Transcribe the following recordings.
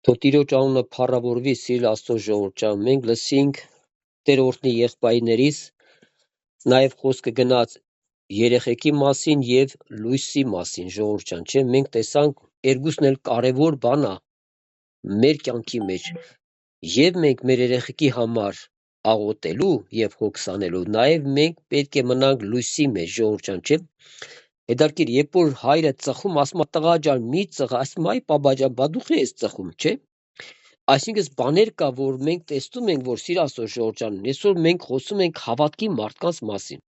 Թող Տիրոջ անունը փառավորվի, սիրելի Աստծո ժողովուրդ ջան, մենք լսինք Տեր օրհնի եղբայրներից, նաև խոսքը գնաց երեխեքի մասին եւ լույսի մասին, ժողովուրդ ջան, չէ՞, մենք տեսանք երկուսն էլ կարևոր բան է մեր կյանքի մեջ, եւ մենք մեր երեխեքի համար աղոթելու եւ հոգսանելու, նաև մենք պետք է մնանք լույսի մեջ, ժողովուրդ ջան, չէ՞։ Հետարքիր, երբ որ հայրը ծխում, ասում է տղա ջան, մի ծխ, ասում այ պապա ջան, բա դու խի ես ծխում, չէ՞։ Այսինքն բաներ կա, որ մենք տեսնում ենք, որ սիր Աստծո ժողովուրդ ջան, այսօր մենք խոսում ենք հավատքի մարդկանց մասին։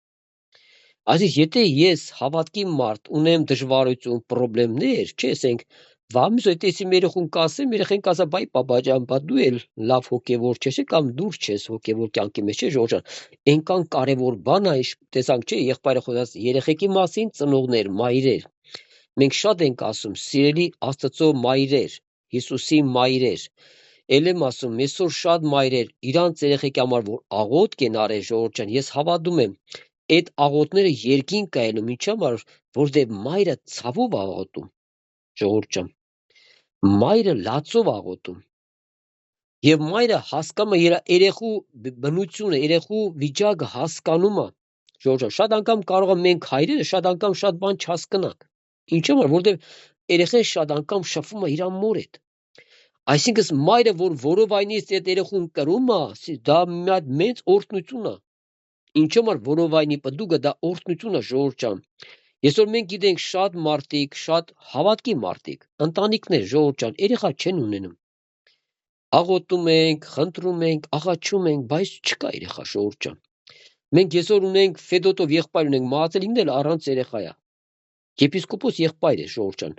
Այսինքն, եթե ես հավատքի մարդ ունեմ դժվարություն, խնդիրներ, չէ, ասենք, վամիս այդտեսի երեխուն կասեմ, երեխեն կասա, բայ պապա ջան, բա դու էլ լավ հոգևոր չես, կամ դուր չես հոգևոր կյանքի մեջ, չէ, ժողովուրդ ջան։ Այնքան կարևոր բան է, տեսանք, չէ, եղբայրը խոսած երեխեքի մասին, ծնողներ, մայրեր։ Մենք շատ ենք ասում, սիրելի Աստծո մայրեր, Հիսուսի մայրեր։ Էլ եմ ասում, այսօր շատ մայրեր իրանց երեխեքի համար որ աղոթք են արել, ժողովուրդ ջան, ես հավատում եմ, այդ աղոթները երկին կայանում, ինչի համար, որտեղ մայրը ցավով աղոթում, ժողովուրդ ջան, մայրը լացով աղոթում, եւ մայրը հասկանում է երեխու բնությունը, երեխու վիճակը հասկանում է, ժողովուրդ ջան, շատ անգամ կարող է մենք հայրերը շատ անգամ շատ բան չհասկանանք, ինչի համար, որտեղ երեխան շատ անգամ շփվում է իր մոր հետ։ Այսինքն մայրը որ որովայնից այդ երեխուն կրում է, դա մի հատ մեծ օրհնություն է։ Ինչու՞ համար որովայնի պդուկը դա օրհնություն է, ժողովուրդ ջան։ Այսօր մենք գիտենք շատ մարդիկ, շատ հավատքի մարդիկ, ընտանիքներ, ժողովուրդ ջան, երեխա չեն ունենում։ Աղոթում ենք, խնդրում ենք, աղաչում ենք, բայց չկա երեխա, ժողովուրդ ջան։ Մենք այսօր ունենք Ֆեդոտով եղբայր ունենք, մահացել ինքն էլ առանց երեխա է։ Եպիսկոպոս եղբայր է, ժողովուրդ ջան։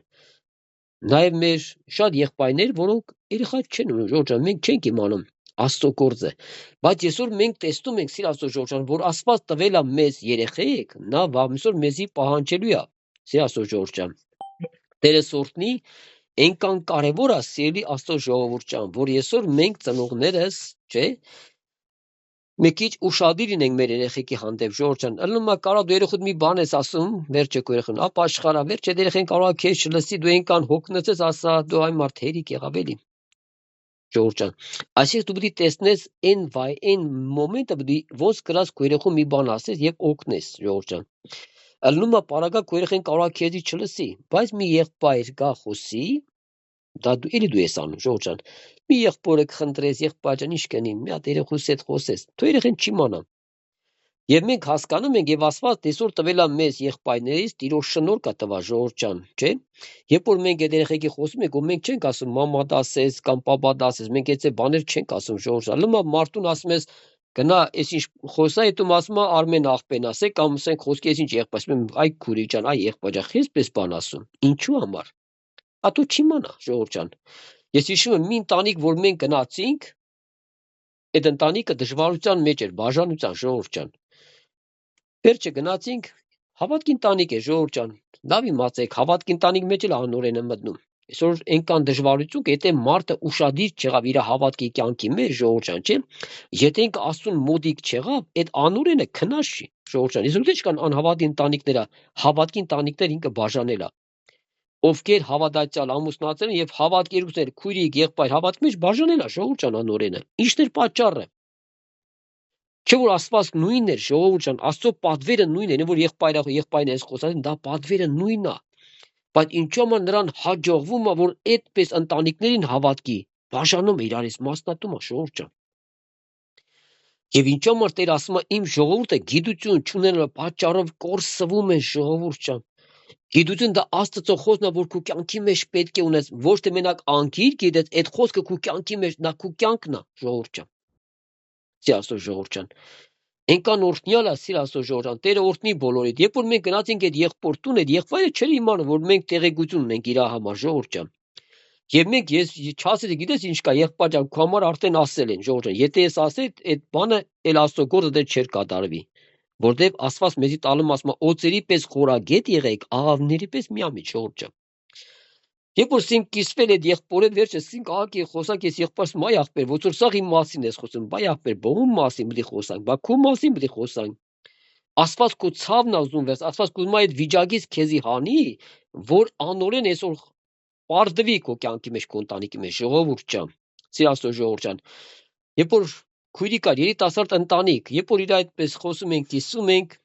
Նաև մեր շատ եղբայրներ, որոնք երեխա չեն ունում, ժողովուրդ ջան, մենք չենք իմանում Աստծո գործը, բայց այսօր մենք տեսնում ենք սիր Աստծո ժողովուրդ ջան, որ Աստված տվել է մեզ երեխեք, նա վաղմիսօր մեզի պահանջելու է, սիր Աստծո ժողովուրդ ջան։ Տերս օրհնի, այնքան կարևոր է սիրելի Աստծո ժողովուրդ ջան, որ այսօր մենք ծնողներս, չէ, մի քիչ ուշադիր լինենք մեր երեխեքի հանդեպ, ժողովուրդ ջան, ըլլում է կարող դու երեխուդ մի բան ես ասում, վերջը քո երեխան, ապա աշխարհա, վերջը երեխան կարող է քեզ չլսի, դու այնքան հոգնեցես, ասա, դու այն մարդ հերիք եղավ էլի։ Ժողովուրդ ջան, այսինքն դու պետք է տեսնես այն մոմենտը, ոնց գրած քո երեխուն մի բան ասես եւ օգնես, ժողովուրդ ջան։ Ըլլում է պարագա քո երեխան կարող է քեզի չլսի, բայց մի եղբայր գա խոսի, դա դու ես անում, ժողովուրդ ջան։ Մի եղբորը խնդրես, եղբայր ջան, ինչ կնի, մի հատ երեխուս հետ խոսես, թո երեխան չիմանա։ Եվ մենք հասկանում ենք եւ Աստված այսօր տվել է մեզ եղբայրներից Տիրոջ շնորհք է տվել, ժողովուրդ ջան, չէ՞։ Երբ որ մենք այդ երեխեքի խոսում ենք, ու մենք չենք ասում մամա դասես կամ պապա դասես, մենք այդպես բաներ չենք ասում, ժողովուրդ ջան։ Լմա մարդուն ասում ես գնա, այսինչ խոսա, հետո ասում է Արմեն աղբեն ասե կամ ասենք խոսքի այսինչ եղբայր, ասում եմ այ քուրի ջան, այ եղբայր ջան, քեզպես բան ասում։ Ինչու համար։ Ատո չիմանա, ժողովուրդ ջան։ Ես հիշում եմ մի ընտանիք, որ մենք գնացինք, այդ ընտանիքը դժվարության մեջ էր, բաժանության, ժողովուրդ ջան։ Վերջը գնացինք, հավատքի ընտանիք է, ժողովուրդ ջան։ Լավ իմացեք, հավատքի ընտանիքի մեջ էլ անօրեն է մտնում։ Այսօր այնքան դժվարություն կա, եթե մարդը ուշադիր չեղավ իր հավատքի կյանքի մեջ, ժողովուրդ ջան, չէ։ Եթե ինքը Աստծուն մոդիկ չեղավ, այդ անօրենը քնած չի, ժողովուրդ ջան։ Իսկ դե չկան անհավատի ընտանիքները, հավատքի ընտանիքներ ինքը բաժանել է։ Ովքեր հավատացյալ ամուսնացել են եւ հավատք երկուսներ, քույրիկ, եղբայր, հավատքի մեջ բաժանել է, ժողովուրդ ջան, անօրենը։ Ինչն էր պատճառը։ Չէ՞ որ Աստված նույնն էր, ժողովուրդ ջան, Աստծո պատվերը նույնն է, որ եղբայրն էս խոսած, դա պատվերը նույնն է։ Բայց ինչու՞ համար նրան հաջողվում է, որ այդպես ընտանիքներին հավատքի բաժանում է իրարից մասնատում է, ժողովուրդ ջան։ Եվ ինչու՞ համար Տեր ասում է, իմ ժողովուրդը գիտություն չունենալու պատճառով կորսվում է, ժողովուրդ ջան։ Գիտություն դա Աստծո խոսքն է, որ քո կյանքի մեջ պետք է ունես, ոչ թե մենակ անկիր գիտես, այդ խոսքը քո կյանքի մեջ, նա քո կյանքն է, ժողովուրդ ջան։ Սիրելի Աստծո ժողովուրդ ջան։ Այնքան օրհնյալ է, սիրելի Աստծո ժողովուրդ ջան, Տերը օրհնի բոլորիդ։ Երբ որ մենք գնացինք այդ եղբոր տուն, այդ եղբայրը չէր իմանում, որ մենք տեղեկություն ունենք իր համար, ժողովուրդ ջան։ Եվ մենք ես չասեցի, գիտես ինչ կա, եղբայր ջան, քո համար արդեն ասել են, ժողովուրդ ջան։ Եթե ես ասեի, այդ բանը էլ Աստծո գործը դեռ չէր կատարվի։ Որտեւ Աստված մեզի տալում ասում է, օծերի պես խորագետ եղեք, աղավների պես միամիտ, ժողովուրդ ջան։ Երբ որ սին կիսվել այդ եղբորը վերջը սին աղի խոսակ ես եղբայրս մայ ախպեր, ոնց որ սա իմ մասին ես խոսում, բայ ախպեր, բողում մասին պետք է խոսանք, բա քո մասին պետք է խոսանք։ Աստված քո ցավն է ուզում վերց, Աստված կուզում է այդ վիճակից քեզի հանի, որ անօրեն այսօր պարդվի քո կյանքի մեջ, քո ընտանիքի մեջ, ժողովուրդ ջան, սիրելի Աստծո ժողովուրդ ջան, երբ որ քույրի կար, երիտասարդ ընտանիք, երբ որ իր այդպես խոսում ենք, կիսում ենք,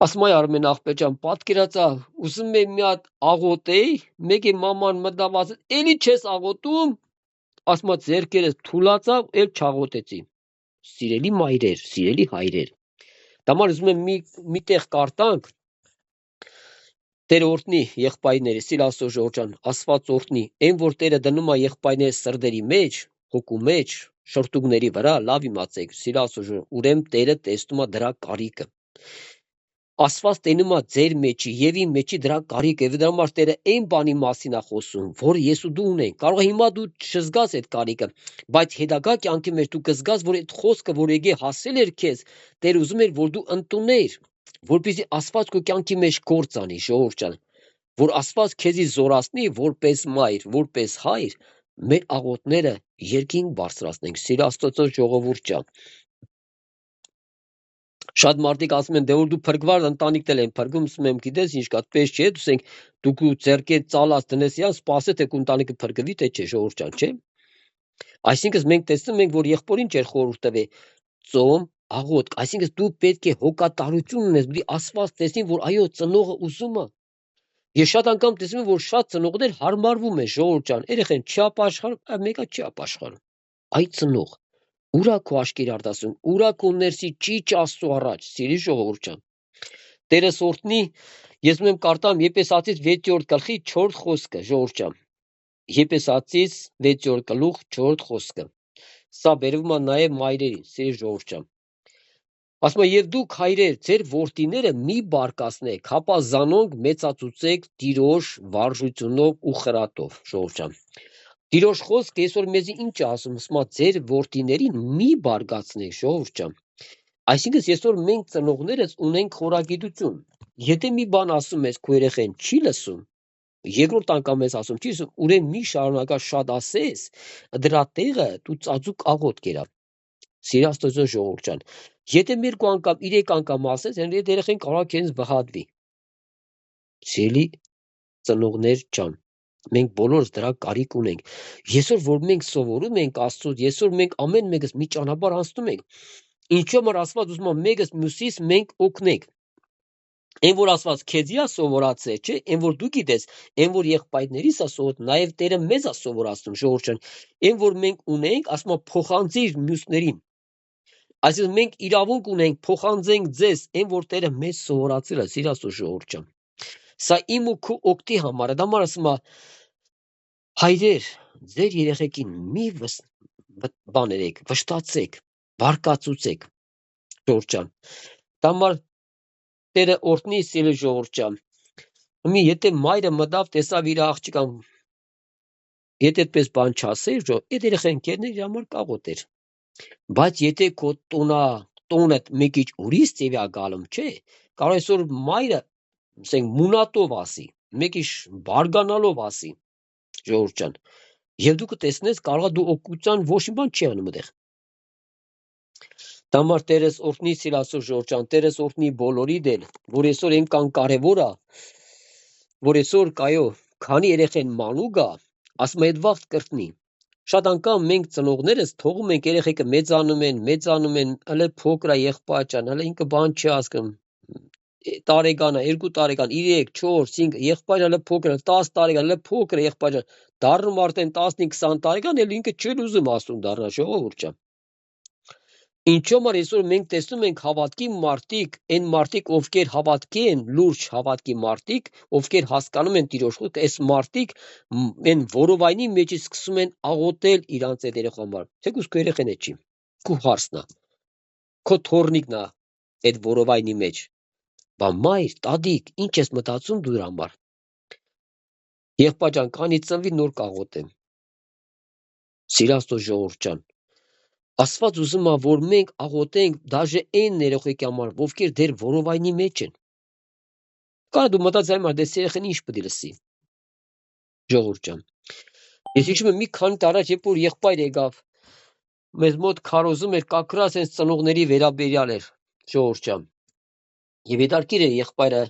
ասում այ Արմեն աղբեր ջան, պատկերացա, ուզում եմ մի հատ աղոթեի, մեկ է մաման մտավ, էլի չես աղոթում, ասում է ձեռքերս թուլացավ, էլ չաղոթեցի։ Սիրելի մայրեր, սիրելի հայրեր, դամար ուզում եմ մի տեղ կարդանք, Տերը օրհնի եղբայրները, սիրելի Աստծո ժողովուրդ ջան, Աստված օրհնի, այն որ Տերը դնում է եղբայրների սրտերի մեջ, հոգու մեջ, շրթունքների վրա, լավ իմացեք, սիրելի Աստծո ժողովուրդ, ուրեմն Տերը տեսնում է դրա կարիքը։ Աստված տենում է ձեր մեջի եւ իմ մեջի դրա կարիքը, եւ դրա համար Տերը այն բանի մասին է խոսում, որ ես ու դու ունենք։ Կարող է հիմա դու չզգաս այդ կարիքը, բայց հետագա կյանքի մեջ դու կզգաս, որ այդ խոսքը, որ եկե հասել էր քեզ, Տերը ուզում էր, որ դու ընդունեիր, որպեսզի Աստված քո կյանքի մեջ գործ անի, ժողովուրդ ջան, որ Աստված քեզի զորացնի որպես մայր, որպես հայր, մեր աղոթները երկինք բարձրացնենք, սիրելի Աստծո ժողովուրդ ջան։ Շատ մարդիկ ասում են, դե որ դու փրկված ընտանիքներ են փրկում, ասում եմ, գիտես ինչ կա, պես չէ, դուսենք դու ձերքեր ծալած դնես, իա սպասե թե քո ընտանիքը փրկվի, թե չէ, ժողովուրդ ջան, չէ։ Այսինքն մենք տեսնում ենք, որ եղբորին չէր խորհուրդ տվե ծոմ, աղոթք, այսինքն դու պետք է հոգատարություն ունես, դու Աստված տեսնի, որ այո, ծնողը ուզում է։ Ես շատ անգամ տեսնում եմ, որ շատ ծնողներ հարմարվում են, ժողովուրդ ջան, երեխեն չի ապաշխարում, մեկը չի ապաշխարում։ Այդ ծնող ուրա քո աշկեր արտասում, ուրա քո ներսի ճիճ Աստծո առաջ, սիրելի ժողովուրդ ջան։ Տերս օրհնի, ես ուզում եմ կարդամ Եփեսացիս 6-րդ գլխի 4 խոսքը, ժողովուրդ ջան։ Եփեսացիս 6-րդ գլուխ 4 խոսքը։ Սա բերվում է նաև մայրերին, սիրելի ժողովուրդ ջան։ Ասում է, եւ դուք հայրեր, ձեր որդիները մի բարկացնեք, հապա զանոնք մեծացուցեք Տիրոջ վարժությունով ու խրատով, ժողովուրդ ջան։ Տիրոջ խոսքը այսօր մեզի ինչ է ասում, ասում է, ձեր որդիներին մի բարկացնեք, ժողովուրդ ջան։ Այսինքն այսօր մենք ծնողներս ունենք խորագիտություն։ Եթե մի բան ասում ես քո երեխեն չի լսում, երկրորդ անգամ ես ասում, չի լսում, ուրեմն մի շարունակա շատ ասես, դրա տեղը դու ծածուկ աղոթք կերա։ Սիրելի Աստծո ժողովուրդ ջան, եթե մի երկու անգամ, 3 անգամ ասես, այդ երեխեն կարող է քեզ վհատվի։ Սիրելի ծնողներ ջան, մենք բոլորս դրա կարիք ունենք։ Այսօր որ մենք սովորում ենք Աստծուց, այսօր մենք ամեն մեկս մի ճանապարհ անցնում ենք։ Ինչու՞ որ Աստված ուզում է մեկս մյուսից մենք օգնենք։ Այն որ Աստված քեզի է սովորացել, չէ, այն որ դու գիտես, այն որ եղբայրներիս է սովորած, նաև Տերը մեզ է սովորացնում, ժողովուրդ ջան։ Այն որ մենք ունենք, ասում է փոխանցիր մյուսներին։ Այսինքն մենք իրավունք ունենք փոխանցենք ձեզ, այն որ Տերը մեզ սովորացել է, սիրելի Աստծո ժողովուրդ ջան։ Սա իմ ու քո օգտի համար է, դա համար ասում է հայրեր, ձեր երեխեքին մի բաներեք, վշտացեք, բարկացուցեք, ժողովուրդ ջան։ Դա համար Տերը օրհնի, սիրելի ժողովուրդ ջան։ Մի եթե մայրը մտավ, տեսավ իր աղջկան, եթե այդպես բան չասեր, այդ երեխան կերներ իր համար կաղոթեր։ Բայց եթե քո տոնդ մի քիչ ուրիշ ծեվի գալում, չէ, կարող այսօր մայրը, ասենք, մունատով ասի, մի քիչ բարգանալով ասի, ժողովուրդ ջան, եւ դու կտեսնես, կարող է դու օգուտության ոչ մի բան չի անում այդտեղ։ Դա համար Տերս օրհնի, սիրելի Աստծո ժողովուրդ ջան, Տերս օրհնի բոլորի դել, որ այսօր այնքան կարևոր է, որ այսօր կայո, քանի երեխեն մանուկ է, ասում է այդ վաղ կրտնի։ Շատ անգամ մենք ծնողներս թողում ենք երեխեքը մեծանում են, հələ փոքր է եղբայր ջան, հələ ինքը բան չի հասկանում։ Տարեկան է, 2 տարեկան, 3, 4, 5, եղբայրը հələ փոքր է, 10 տարեկան, հələ փոքր է եղբայր ջան, դառնում արդեն 15-20 տարեկան, էլ ինքը չի ուզում ասում դառնա, ժողովուրդ ջան։ Ինչու՞ որ այսօր մենք տեսնում ենք հավատքի մարդիկ, այն մարդիկ, ովքեր հավատքի են, լուրջ հավատքի մարդիկ, ովքեր հասկանում են Տիրոջ խոսքը, այս մարդիկ այն որովայնի մեջ սկսում են աղոթել իրանց այդ երեխա համար։ Թեկուզ քո երեխան է չի, քո հարսն է, քո թորնիկն է այդ որովայնի մեջ։ Բա մայր, տատիկ, ինչ ես մտածում դու դրա համար։ Եղբայր ջան, քանի ծնվի նոր կաղոթեմ։ Սիրելի Աստծո ժողովուրդ ջան, Աստված ուզում է, որ մենք աղոթենք դաժե այն ներողքի համար, ովքեր դեռ որովայնի մեջ են։ Կարո դու մտածես այ մարդ, դες երեխան ինչ պետք է լսի։ Ժողովուրդ ջան։ Ես հիշում եմ մի քանի տարի առաջ, երբ որ եղբայր եկավ, մեզ մոտ քարոզում էր կակրած այս ծնողների վերաբերյալ էր, ժողովուրդ ջան։ Եվ հետարքիր է եղբայրը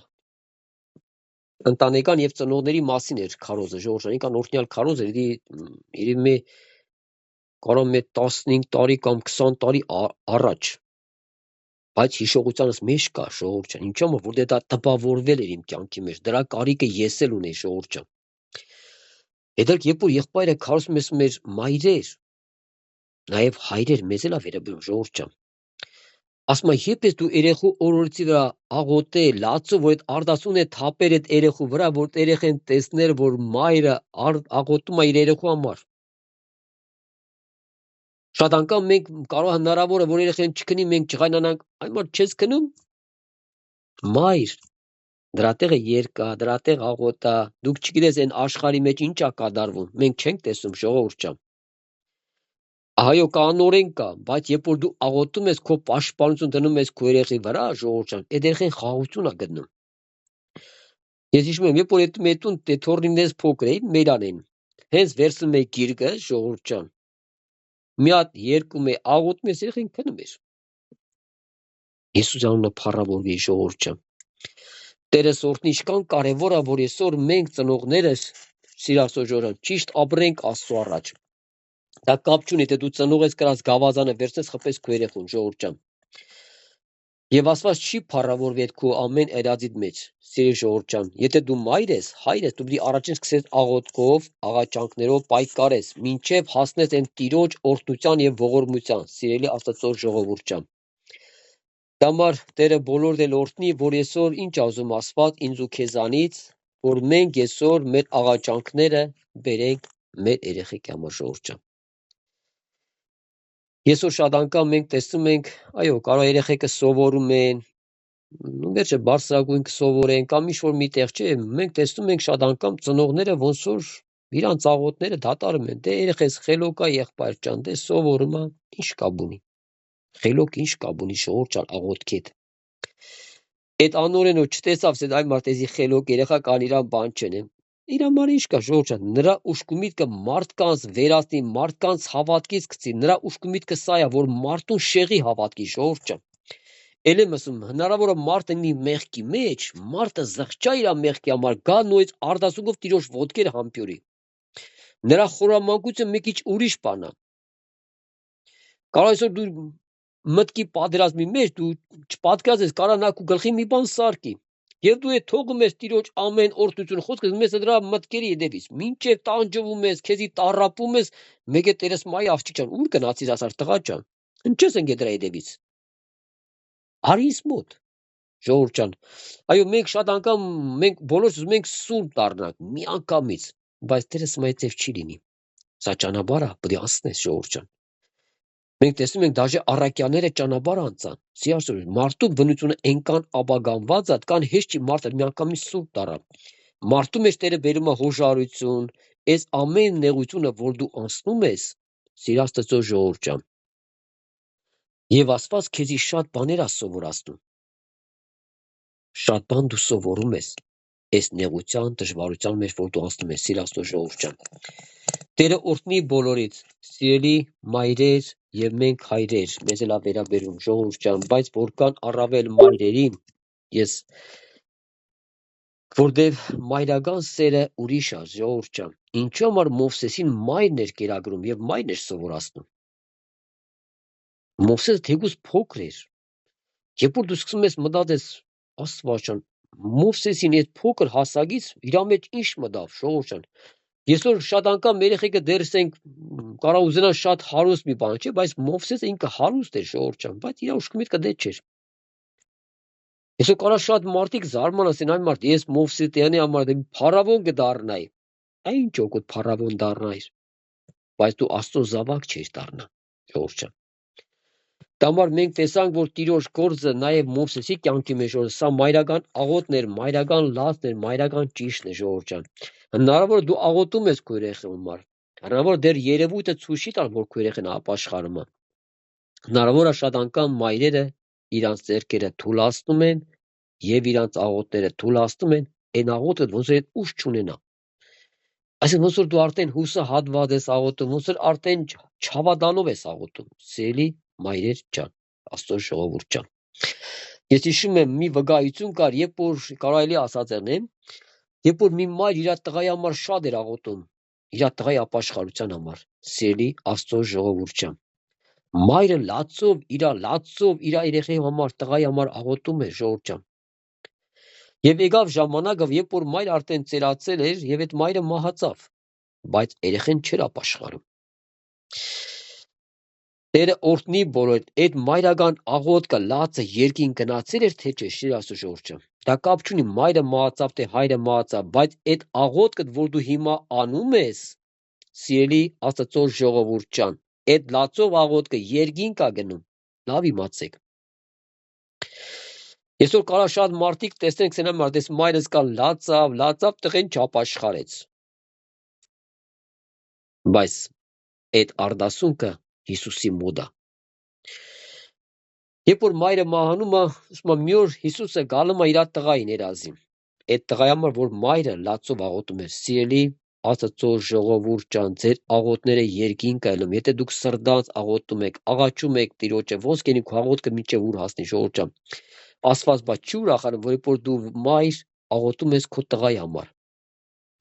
ընտանեկան եւ ծնողների մասին էր քարոզը ժողովրդական ինքան օրհնյալ քարոզ էր իրի մի կարող է 15 տարի կամ 20 տարի առաջ բայց հիշողությանս մեջ կա ժողովրդական ինչու՞ որտեղ դա տպավորվել էր իմ կյանքի մեջ դրա կարիքը ես էլ ունեի ժողովրդական Հետո երբ որ եղբայրը քարոզում ես մեր մայրեր նաեւ հայրեր մեզ էլ վերաբերում ժողովրդական ասում երբ ես դու երեխու օրորոցի վրա աղոթել, լացով որ այդ արդասուն է թափեր այդ երեխու վրա, որ երեխեն տեսներ, որ մայրը աղոթում է իր երեխու համար։ Շատ անգամ մենք կարող հնարավոր է որ երեխեն չքնի, մենք չղայնանանք, այմար չես քնում։ Մայր, դրա տեղը երկա, դրա տեղ աղոթա, դուք չգիտես այն աշխարհի մեջ ինչ է կատարվում։ Մենք չենք տեսնում ժողովրդական։ Այո, կանորեն կա, բայց երբ որ դու աղոթում ես քո պաշտպանություն դնում ես քո երեխի վրա, ժողովրդական, այդ երեխեն խաղաղություն է գտնում։ Ես հիշում եմ, երբ որ այդ տուն թորնինես փոքր էին, մերան էին։ Հենց վերցնում էի գիրկը, ժողովրդական։ Մի հատ երկում է աղոթում ես երեխեն քնում էր։ Հիսուս անունը փառավորվի ժողովրդական։ Տերս օրհնի ինչքան կարևոր է, որ այսօր մենք ծնողներս սիրասո ժողովրդական ճիշտ ապրենք Աստծո առաջ։ Դա կապ չունի, թե դու ծնող ես կրած գավազանը վերցնես խփես քո երեխուն ժողովրդական։ Եվ Աստված չի փառավորվի այդ քո ամեն երազիդ մեջ, սիրելի ժողովրդական։ Եթե դու մայր ես, հայր ես, դու պետք է առաջին սկսես աղոթքով, աղաչանքներով պայքարես, մինչև հասնես այն տիրոջ օրհնության եւ ողորմության, սիրելի Աստծո ժողովուրդական։ Դամար Տերը բոլորդ էլ օրհնի, որ այսօր ինչ ասում Աստված ինձ ու քեզանից, որ մենք այսօր մեր աղաչանքները բերենք մեր երեխեքի համար ժողովրդական։ Այսօր շատ անգամ մենք տեսնում ենք, այո, կարող երեխեքը սովորում են, վերջը բարձրագույն կսովորեն կամ ինչ-որ միտեղ չէ, մենք տեսնում ենք շատ անգամ ծնողները ոնց որ իրանց աղոթները դատարում են, դե երեխես խելոք է եղբայր ջան, դե սովորում է, ինչ կապ ունի։ Խելոք ինչ կապ ունի ժողովրդական աղոթքի հետ։ Այդ անօրենը չտեսավ, ասեց այ մարդեզի խելոք երեխա կան իրան բան չեն։ Իր համար ինչ կա ժողովրդական, նրա ուշք ու միտքը մարդկանց վերացնի, մարդկանց հավատքից գցի, նրա ուշք ու միտքը սա է, որ մարդուն շեղի հավատքի ժողովրդական։ Էլ եմ ասում, հնարավոր է մարդը լինի մեղքի մեջ, մարդը զղջա իր մեղքի համար, գա նույնիսկ արդասուկով տիրոջ ոտքերը համբյուրի։ Նրա խորամանկությունը մի քիչ ուրիշ բան է։ Կարող այսօր դու մտքի պատերազմի մեջ դու չպատկացես, կարա նա քո գլխի մի բան սարքի։ Եվ դու այդ թողում ես տիրոջ ամեն օրհնությունը խոսքը մեզ դրա մտքերի հետևից։ Մինչև տանջվում ես, քեզի տառապում ես, մեկ է տերս մայ աղջիկ ջան, ուր գնացիր ասար տղա ջան։ Ինչես ենք դրա հետևից։ Արիս մոտ ժողովրդական։ Այո, մենք շատ անգամ մենք բոլորս ուզում ենք սուրբ դառնանք միանգամից, բայց տերս մայցև չի լինի։ Սա ճանապարհը պետք է անցնես ժողովրդական։ Մենք տեսնում ենք դաժե առաքյաները ճանապարհ անցան։ Սիրասեր մարդու բնությունը այնքան աբագանված է, կան հեշտ չի մարդը միանգամից սուրբ դառա։ Մարդու մեջ Տերը բերում է հոժարություն, այս ամեն նեղությունը, որ դու անցնում ես, սիրաստծո ժողովրդական։ Եվ Աստված քեզի շատ բաներ է սովորացնում։ Շատ բան դու սովորում ես այս նեղության, դժվարության մեջ, որ դու անցնում ես, սիրաստծո ժողովրդական։ Տերը օրհնի բոլորից, սիրելի մայրեր եւ մենք հայրեր, մեզ էլ վերաբերում ժողովրդական, բայց որքան առավել մայրերին, ես որտեվ մայրական սերը ուրիշ է ժողովրդական։ Ինչու համար Մովսեսին մայրն էր կերակրում եւ մայրն էր սովորացնում։ Մովսեսը թեկուզ փոքր էր։ Երբ որ դու սկսում ես մտածես, Աստված ջան, Մովսեսին այդ փոքր հասակից իր մեջ ինչ մտավ ժողովրդական։ Այսօր շատ անգամ երեխեքը դերս ենք կարող ուզենան շատ հարուստ մի բան, չէ, բայց Մովսեսը ինքը հարուստ էր ժողովրդական, բայց իր ուշքի միտքը դե չէր։ Այսօր կարող շատ մարդիկ զարմանան, այն մարդ, ես Մովսեսի տեղի համար փարավոն կդառնայի։ Այն ճոգոտ փարավոն դառնայր, բայց դու Աստծո զավակ չես դառնա ժողովրդական։ Դամար մենք տեսանք, որ Տիրոջ գործը նաև Մովսեսի կյանքի մեջ որ սա մայրական աղոթներ, մայրական լացներ, մայրական ճիշտն է ժողովրդական։ Հնարավոր դու աղոթում ես քո երեխայի համար։ Հնարավոր դեռ երևույթը ցույց չի տալ, որ քո երեխան ապաշխարում է։ Հնարավոր է շատ անգամ մայրերը իրանց ձեռքերը թուլացնում են եւ իրանց աղոթները թուլացնում են, այն աղոթը ոնց որ ուժ չունենա։ Այսինքն ոնց որ դու արդեն հուսահատված ես աղոթում, ոնց որ արդեն չհավատալով ես աղոթում։ Սիրելի մայրեր ջան, Աստծո ժողովուրդ ջան։ Ես հիշում եմ մի վկայություն կար, երբ որ կարելի ասած եղնեմ, Երբ որ մի մայր իր տղայի համար շատ էր աղոթում, իր տղայի ապաշխարության համար, սիրելի Աստծո ժողովուրդ, մայրը լացով իր երեխայի համար, տղայի համար աղոթում էր, ժողովուրդ։ Եվ եկավ ժամանակը, երբ որ մայրը արդեն ծերացել էր, եւ այդ մայրը մահացավ, բայց երեխան չէր ապաշխարում։ Տերը օրհնի բոլոր այդ մայրական աղոթքը լացը երկին գնացել էր թե չէ, շիր Աստծո ժողովուրդ։ Դա կապ չունի մայրը մահացավ թե հայրը մահացավ, բայց այդ աղոթքը, որ դու հիմա անում ես, սիրելի Աստծո ժողովուրդ ջան, այդ լացով աղոթքը երկին կա գնում։ Լավ իմացեք։ Այսօր կարա շատ մարդիկ տեսնենք սենամ արդես մայրս կան լացավ տղեն չապաշխարեց։ Բայց այդ արդասունքը Հիսուսի մոտ է։ Երբ որ մայրը մահանում է, ասում է մի օր Հիսուսը գալում է իր տղային երազի։ Այդ տղայի համար, որ մայրը լացով աղոթում էր, սիրելի Աստծո ժողովուրդ ջան, ձեր աղոթները երկին կայլում։ Եթե դուք սրտանց աղոթում եք, աղաչում եք Տիրոջը, ոնց կենի քո աղոթքը մինչև ուր հասնի, ժողովուրդ ջան։ Աստված բաց չի ուրախանում, որ դու մայր աղոթում ես քո տղայի համար։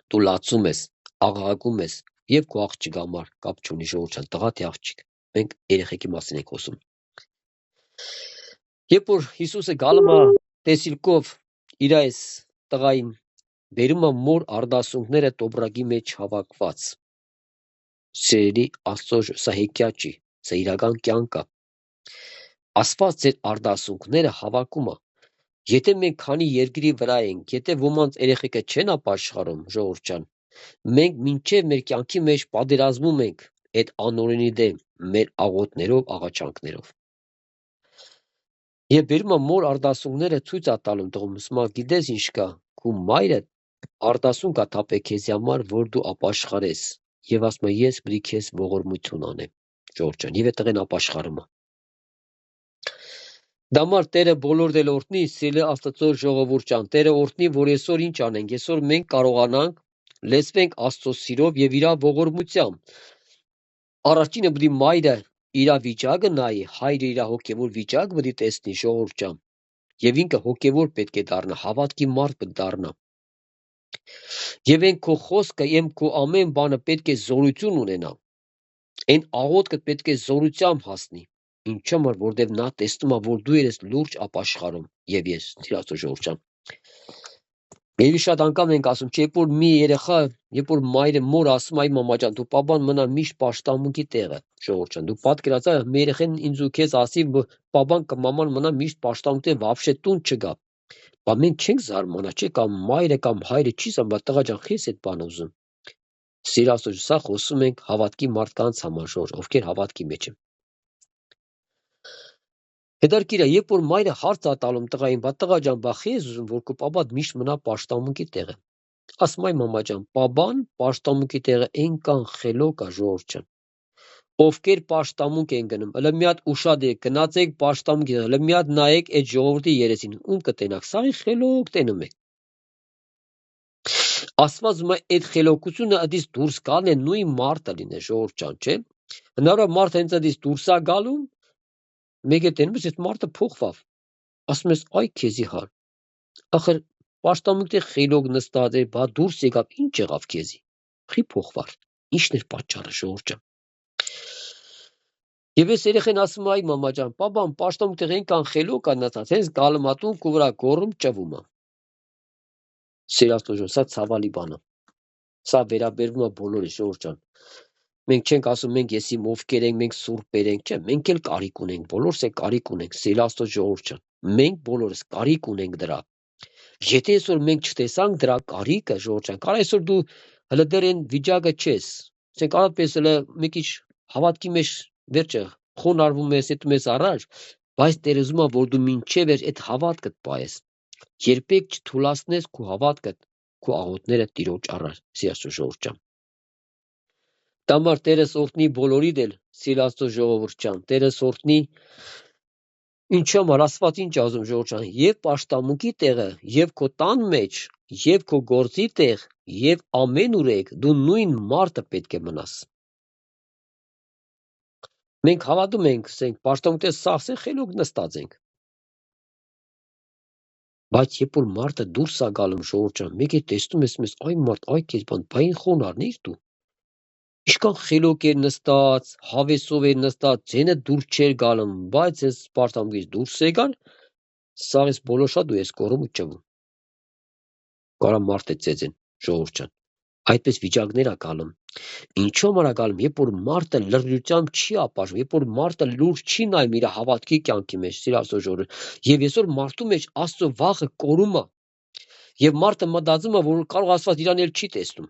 Դու լացում ես, աղաղակում ես եւ քո աղջիկի համար, կապ չունի ժողովուրդ ջան, տղա թե աղջիկ։ Մենք երեխեքի մասին ենք խոսում։ Երբ որ Հիսուսը գալում է տեսիլքով իր այս տղային, բերում է մոր արդասունքները տոբրակի մեջ հավաքված։ Սիրելի Աստծո, սա հեքիաթ չի, սա իրական կյանք է։ Աստված ձեր արդասունքները հավաքում է։ Եթե մենք քանի երկրի վրա ենք, եթե ոմանց երեխեքը չեն ապաշխարում, ժողովուրդ ջան, մենք մինչև մեր կյանքի մեջ պատերազմում ենք այդ անօրենի դեմ մեր աղոթներով, աղաչանքներով։ Եվ բերում է մոր արդասունքները ցույց է տալում տղում, ասում է, գիտես ինչ կա, քո մայրը արդասուն կա թափե քեզի համար, որ դու ապաշխարես, եւ ասում է, ես բրի քեզ ողորմություն անեմ, ժողովուրդ ջան, եւ այդ տղեն ապաշխարում է։ Դամար Տերը բոլոր դել օրհնի, սիրելի Աստծո ժողովուրդ ջան, Տերը օրհնի, որ այսօր ինչ անենք, այսօր մենք կարողանանք լեցվենք Աստծո սիրով եւ իր ողորմությամբ։ Առաջինը բդի մայրը իր վիճակը նայի, հայրը իր հոգեվոր վիճակը բդի տեսնի, ժողովուրդ ջան, եւ ինքը հոգեվոր պետք է դառնա, հավատքի մարդ պետք դառնա։ Եվ այն քո խոսքը, եմ քո ամեն բանը պետք է զորություն ունենա։ Այն աղոթքը պետք է զորությամբ հասնի։ Ինչու՞ համար, որտեվ նա տեսնում է, որ դու ես լուրջ ապաշխարում եւ ես, Աստծո ժողովուրդ ջան։ Եվ շատ անգամ ենք ասում, չէ՞ որ մի երեխա, երբ որ մայրը մոր ասում այ մամա ջան, դու պապան մնա միշտ պաշտամունքի տեղը, ժողովուրդ ջան, դու պատկերացա մի երեխան ինձ ու քեզ ասի, պապան կմաման մնա միշտ պաշտամունքի տեղը, вообще տուն չգա։ Բա մենք չենք զարմանա, չէ՞ կամ մայրը կամ հայրը չի զարմա, տղա ջան, քեզ այդ բանը ուզում։ Սիրասո, սա խոսում ենք հավատքի մարդկանց համար, ժողովուրդ, ովքեր հավատքի մեջ են։ Հետարքիր է, երբ որ մայրը հարց է տալում տղային, բա տղա ջան, բա խի ես ուզում, որ քո պապան միշտ մնա պաշտամունքի տեղը։ Ասում այ մամա ջան, պապան պաշտամունքի տեղը այնքան խելոք է, ժողովուրդ ջան։ Ովքեր պաշտամունք են գնում, հələ մի հատ ուշադիր գնացեք պաշտամունքի, հələ մի հատ նայեք այդ ժողովրդի երեսին, ում կտենաք, սաղի խելոք տենում եք։ Աստված ուզում է այդ խելոքությունը ըդից դուրս գալն է նույն մարդը լինե, ժողովուրդ ջան, չէ։ Հնարավոր մարդը հենց ըդից դուրս է գալու, մեկ է տենում, այս մարդը փոխվավ։ Ասում ես, այ քեզի հար։ Ախր պաշտամունքի խելոք նստած էր, բա դուրս եկավ, ինչ եղավ քեզի։ Խի փոխվար։ Ինչն էր պատճառը, ժողովուրդ ջան։ Եվ ես երեխեն ասում այ մամա ջան, պապան պաշտամունքի տեղ այնքան խելոք է նստած, հենց գալում ատուն քո վրա գոռում ճվում է։ Սիրաստուժո, սա ցավալի բան է։ Սա վերաբերվում է բոլորի, ժողովուրդ ջան։ Մենք չենք ասում մենք եսի ովքեր ենք, մենք սուրբեր ենք, չէ, մենք էլ կարիք ունենք, բոլորս է կարիք ունենք, Սիրաստո ժողովուրդ ջան։ Մենք բոլորս կարիք ունենք դրա։ Եթե այսօր մենք չտեսանք դրա կարիքը, ժողովուրդ ջան, կարա այսօր դու հələ դեռ այն վիճակը չես։ Ասենք արաբպես հələ մի քիչ հավատքի մեջ վերջը խոնարհվում ես, հետո ես առաջ, բայց Տեր ուզում է, որ դու մինչև այդ հավատքդ պահես։ Երբեք չթուլացնես քո հավատքդ, քո աղոթները Տիրոջ առաջ, Սիրաստո ժողովուրդ ջան։ Տամար Տերս օրհնի բոլորի դել, Սիրաստո ժողովուրդ ջան, Տերս օրհնի ինչու համար Աստված ինչ ասում ժողովուրդ ջան, եւ պաշտամունքի տեղը, եւ քո տան մեջ, եւ քո գործի տեղ, եւ ամեն ուրեք դու նույն մարդը պետք է մնաս։ Մենք հավատում ենք, ասենք, պաշտամունքի տեղ սաղսե խելոք նստած ենք։ Բայց երբ որ մարդը դուրս է գալում ժողովուրդ ջան, մեկ է տեսնում ես մեզ այ մարդ, այ քեզ բան, բային խոնարհներ դու։ Իշքան խելոք էր նստած, հավեսով էր նստած, ձենը դուրս չէր գալում, բայց ես Սպարտամից դուրս եկան, սաղ ես բոլոշա դու ես կորում ու ճվում։ Կարա մարդ է ծեծեն, ժողովուրդ ջան։ Այդպես վիճակներ է գալում։ Ինչու համար է գալում, երբ որ մարդը լրջությամբ չի ապաշխարում, երբ որ մարդը լուրջ չի նայում իր հավատքի կյանքի մեջ, սիրասո ժողովուրդ, եւ այսօր մարդու մեջ Աստծո վախը կորում է, եւ մարդը մտածում է, որ կարող Աստված իրան էլ չի տեսնում։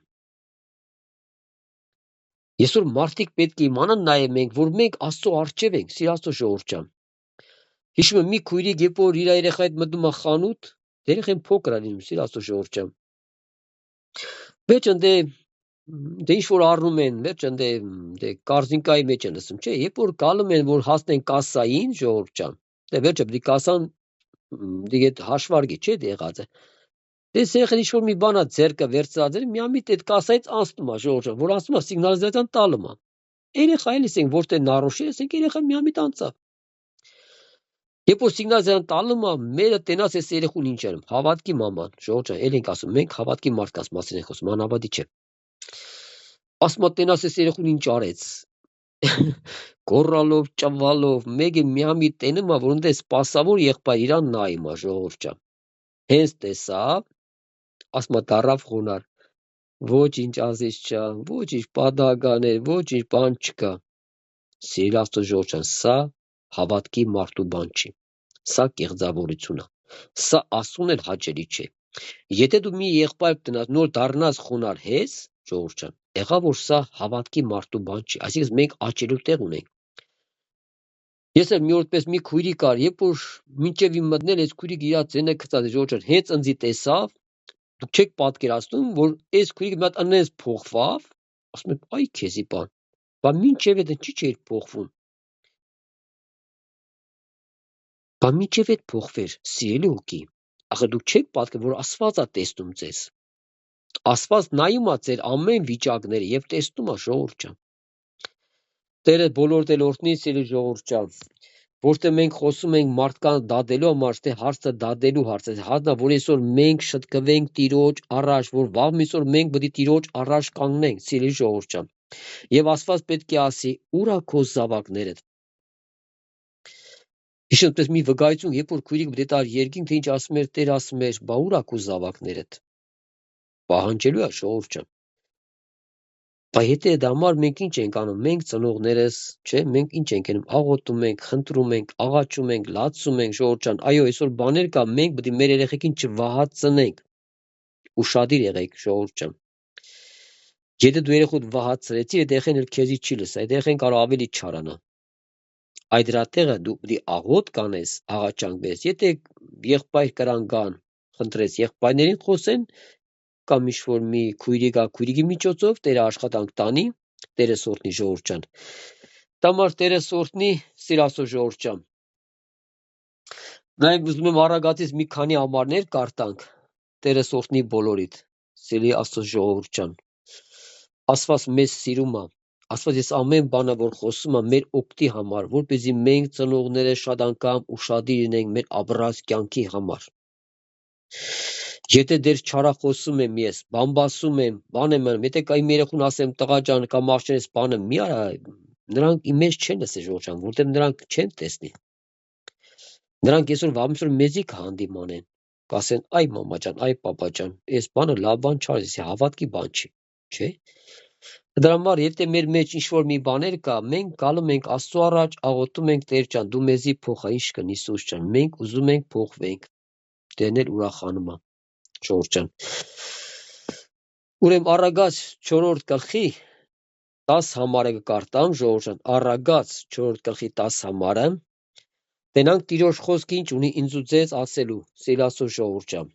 Այսօր մարդիկ պետք է իմանան նաեւ մենք, որ մենք Աստծո առջև ենք, սիրասո ժողովուրդ ջան։ Հիշում եմ մի քույրիկ, երբ որ իր երեխայի հետ մտնում է խանութ, երեխան փոքր է լինում, սիրասո ժողովուրդ ջան։ Վերջ ընդ դե ինչ որ առնում են, վերջ դե կարզինկայի մեջ են լսում, չէ, երբ որ գալում են, որ հասնեն կասային, ժողովուրդ ջան, դե վերջը պիտի կասան դե հաշվարկի, չէ, եղած է։ Դե սեղան ինչ որ մի բան է ձերքը վերցրած էր, միամիտ այդ կասայից անցնում է, ժողովուրդ ջան, որ ասում է սիգնալիզացիան տալում է։ Երեխա էլի ասենք, որտե նարոշի, ասենք երեխա միամիտ անցավ։ Երբ որ սիգնալիզացիան տալում է, մերը տենաս էս երեխուն ինչ անում, հավատքի մաման, ժողովուրդ ջան, էլ ենք ասում, մենք հավատքի մարդկանց մասին ենք խոսում, անհավատի չէ։ Ասում է տենաս էս երեխուն ինչ արեց։ Գոռալով, ճվալով, մեկը միամիտ տենում է, որ ընդ սպասավոր եղբայր իրան նայում է, ժողովուրդ ջան։ Հենց տեսավ, ասում է դարավ խոնար։ Ոչինչ ազիզ ջան, ոչինչ պատահական էր, ոչինչ բան չկա։ Սիրելի Աստծո ժողովուրդ ջան, սա հավատքի մարդու բան չի։ Սա կեղծավորություն է։ Սա Աստծուն էլ հաճելի չէ։ Եթե դու մի եղբայր տնած նոր դառնաս խոնար հես, ժողովուրդ ջան, եղավ որ սա հավատքի մարդու բան չի, այսինքն մենք աճելու տեղ ունենք։ Ես էլ մի օրպես մի քույրի կար, երբ որ մինչև իմ մտնել այս քույրիկը իր ձենը գծած, ժողովուրդ ջան, հենց ընձի տեսավ, դուք չեք պատկերացնում, որ այս քույրիկը մի հատ անես փոխվավ, ասում եմ, այ քեզի բան։ Բա մինչև այդ ինչի՞ չէր փոխվում։ Բա մինչև այդ փոխվեր, սիրելի ուղի։ Ախր դուք չեք պատկերացնում, որ Աստված է տեսնում ձեզ։ Աստված նայում է ձեր ամեն վիճակները եւ տեսնում է, ժողովուրդ ջան։ Տերը բոլոր դել օրհնի, սիրելի ժողովուրդ ջան, որտեղ մենք խոսում ենք մարդկանց դադելու համար, թե հարցը դադելու հարց է, հատա որ այսօր մենք շտկվենք Տիրոջ առաջ, որ վաղ միսօր մենք պետք է Տիրոջ առաջ կանգնենք, սիրելի ժողովուրդ ջան։ Եվ Աստված պետք է ասի՝ ուր է քո զավակներդ։ Հիշում պես մի վկայություն, երբ որ քույրիկ դե տար երկինք, թե ինչ ասում էր, Տեր ասում էր, բա ուր է քո զավակներդ։ Պահանջելու է, ժողովուրդ ջան։ Բա եթե դա համար մենք ինչ ենք անում, մենք ծնողներս, չէ, մենք ինչ ենք անում, աղոթում ենք, խնդրում ենք, աղաչում ենք, լացում ենք, ժողովուրդ ջան, այո, այսօր բաներ կա, մենք պետք է մեր երեխեքին չվահացնենք։ Ուշադիր եղեք, ժողովուրդ ջան։ Եթե դու երեխուդ վահացրեցի, այդ երեխան էլ քեզի չի լսա, այդ երեխան կարող ավելի չարանա։ Այդ դրա տեղը դու պետք է աղոթ կանես, աղաչանքես, եթե եղբայր կրան գան, խնդրես եղբայրներին խոսեն, կամ ինչ-որ մի քույրիկի միջոցով Տերը աշխատանք տանի, Տերը սորտնի, ժողովուրդ ջան։ Տամար Տերը սորտնի, սիրասո ժողովուրդ ջան։ Նաև ուզում եմ առագացից մի քանի համարներ կարդանք, Տերը սորտնի բոլորիդ, սիրելի Աստծո ժողովուրդ ջան։ Աստված մեզ սիրում է, Աստված ես ամեն բանը, որ խոսում է մեր օգտի համար, որպեսզի մենք ծնողները շատ անգամ ուշադիր լինենք մեր ապրած կյանքի համար։ Եթե դեռ չարախոսում եմ ես, բամբասում եմ, բան եմ անում, եթե կա իմ երեխուն ասեմ տղա ջան կամ աղջերս բանը մի արա, նրանք իմ մեջ չեն լսի, ժողովուրդ ջան, որտեղ նրանք չեն տեսնի։ Նրանք այսօր վաղմիսօր մեզի կհանդիմանեն, կասեն այ մամա ջան, այ պապա ջան, այս բանը լավ բան չէ, այս հավատքի բան չի, չէ՞։ Դրա համար եթե մեր մեջ ինչ-որ մի բաներ կա, մենք գալում ենք Աստծո առաջ, աղոթում ենք Տեր ջան, դու մեզի փոխա, ինչ կնի Հիսուս ջան, մենք ուզում ենք փոխվենք։ Տերն էլ ուրախանում է, ժողովուրդ ջան։ Ուրեմն Առագաց 4-րդ գլխի 10 համարը կկարտամ, ժողովուրդ ջան, Առագաց 4-րդ գլխի 10 համարը։ Տենանք Տիրոջ խոսքը ինչ ունի ինձ ու ձեզ ասելու, սիրասո ժողովուրդ ջան։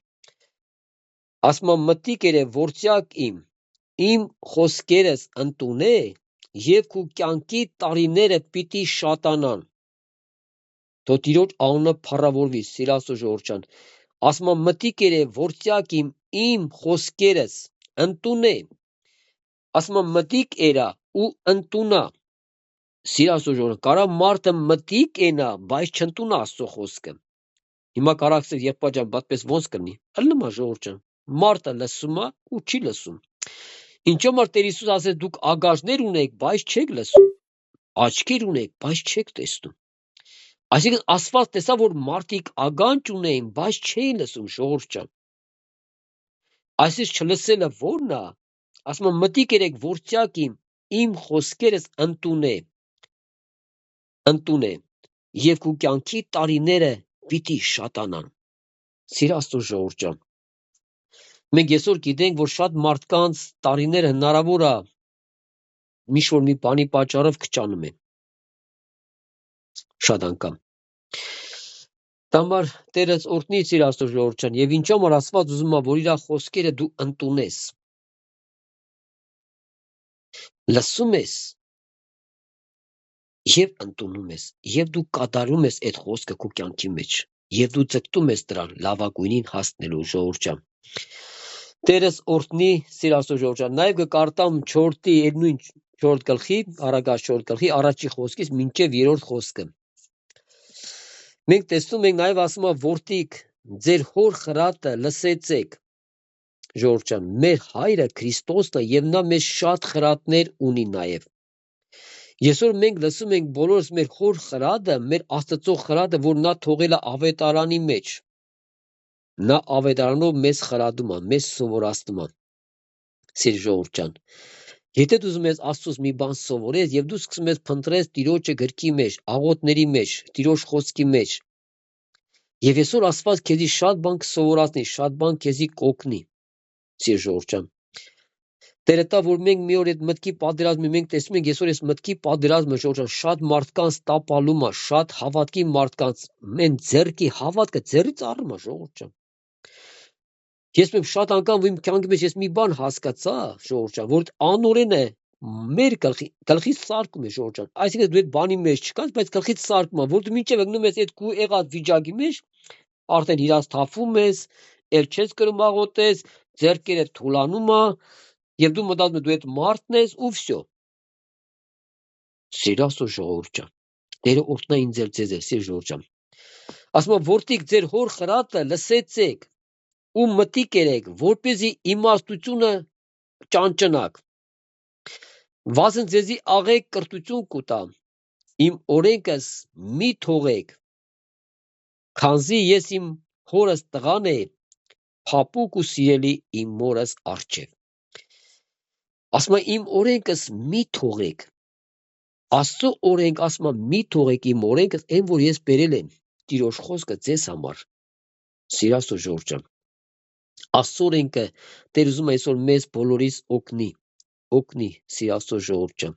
Ասում մտիկ երե ворցյակ իմ խոսքերս ընդունե եւ քու կյանքի տարիները պիտի շատանան։ Թո Տիրոջ անունը փառավորվի, սիրասո ժողովուրդ ջան։ Ասում մտիկ երե ворցյակ իմ խոսքերս ընդունե։ Ասում մտիկ էրա ու ընդունա։ Սիրասո ժողովուրդ, կարա մարդը մտիկ ենա, բայց չընդունա Աստծո խոսքը։ Հիմա կարակցել եղբայր ջան, բատպես ոնց կլինի։ Ըլնումա ժողովուրդ ջան։ Մարդը լսում է ու չի լսում։ Ինչու՞ որ Տեր Հիսուս ասեց դուք ագաժներ ունեք, բայց չեք լսում։ Աչքեր ունեք, բայց չեք տեսնում։ Այսինքն Աստված տեսա, որ մարդիկ ագանջ ունեին, բայց չէին լսում ժողովուրդ ջան։ Այսինքն չլսելը ո՞րն է։ Ասում եմ մտիկ երեք որցյակ իմ խոսքերս ընդունե եւ քու կյանքի տարիները պիտի շատանան։ Սիրո Աստծո ժողովուրդ ջան։ Մենք այսօր գիտենք, որ շատ մարդկանց տարիները հնարավոր է միշտ մի բանի պատճառով կճանում են։ Շատ անգամ։ Դամար Տերս օրհնի Սիրո Աստծո ժողովուրդ ջան, եւ ինչու՞ որ Աստված ուզում է, որ իր խոսքերը դու ընդունես։ Լսում ես եւ ընդունում ես, եւ դու կատարում ես այդ խոսքը քո կյանքի մեջ, եւ դու ձգտում ես դրան լավագույնին հասնելու ժողովուրդ ջան։ Տերս օրհնի Սիրո Աստծո ժողովուրդ ջան, նաեւ կկարտամ 4-ի նույն 4 գլխի, Արագած 4 գլխի առաջի խոսքից մինչեւ 3-րդ խոսքը։ Մենք տեսնում ենք նաեւ ասում է որդիկ ձեր հոր խրատը լսեցեք։ Ժողովուրդ ջան, մեր հայրը Քրիստոսն է եւ նա մեզ շատ խրատներ ունի նաեւ։ Այսօր մենք լսում ենք բոլորս մեր հոր խրատը, մեր Աստծո խրատը, որ նա թողել է ավետարանի մեջ։ Նա ավետարանով մեզ խրատում է, մեզ սովորացնում է։ Սիր ժողովուրդ ջան, եթե դու ուզում ես Աստծուց մի բան սովորես եւ դու սկսում ես փնտրես Տիրոջը գրքի մեջ, աղոթների մեջ, Տիրոջ խոսքի մեջ, եւ այսօր Աստված քեզի շատ բան կսովորացնի, շատ բան քեզի կօգնի։ Սիր ժողովուրդ ջան, Տերը տա, որ մենք մի օր այդ մտքի պատերազմի մենք տեսնում ենք այսօր այս մտքի պատերազմը ժողովուրդ ջան, շատ մարդկանց տապալում է, շատ հավատքի մարդկանց մեն ձեռքի հավատքը ձեռից առնում է ժողովուրդ ջան։ Ես մենք շատ անգամ իմ կյանքի մեջ ես մի բան հասկացա, ժողովուրդ ջան, որ անօրեն է մեր գլխից սարկում է ժողովուրդ ջան։ Այսինքն դու այդ բանի մեջ չկաս, բայց գլխից սարկում է, որ դու մինչև ընկնում ես այդ քու եղած վիճակի մեջ, արդեն իրաց թափվում ես, ել չես կրում աղոթես, ձեռքերը թուլանում է, եւ դու մտածում ես դու այդ մարդն ես ու վсё։ Սիրո Աստծո ժողովուրդ ջան, Տերը օրհնա ինձ էլ ձեզ էլ, սիր ժողովուրդ ջան։ Ասում է որդիկ ձեր հոր խրատը լսեցեք ու մտիկ երեք, որպեսզի իմաստությունը ճանճնակ։ Վասն ձեզի աղեք կրթություն կուտա, իմ օրենքս մի թողեք, քանզի ես իմ հորս տղան է, փափուկ ու սիրելի իմ մորս առջև։ Ասում է իմ օրենքս մի թողեք։ Աստծո օրենք ասում է մի թողեք իմ օրենքս, այն որ ես բերել եմ Տիրոջ խոսքը ձեզ համար։ Սիրո Աստծո ժողովուրդ ջան, Աստծո օրենքը Տեր ուզում է այսօր մեզ բոլորիս օգնի, Սիրո Աստծո ժողովուրդ ջան։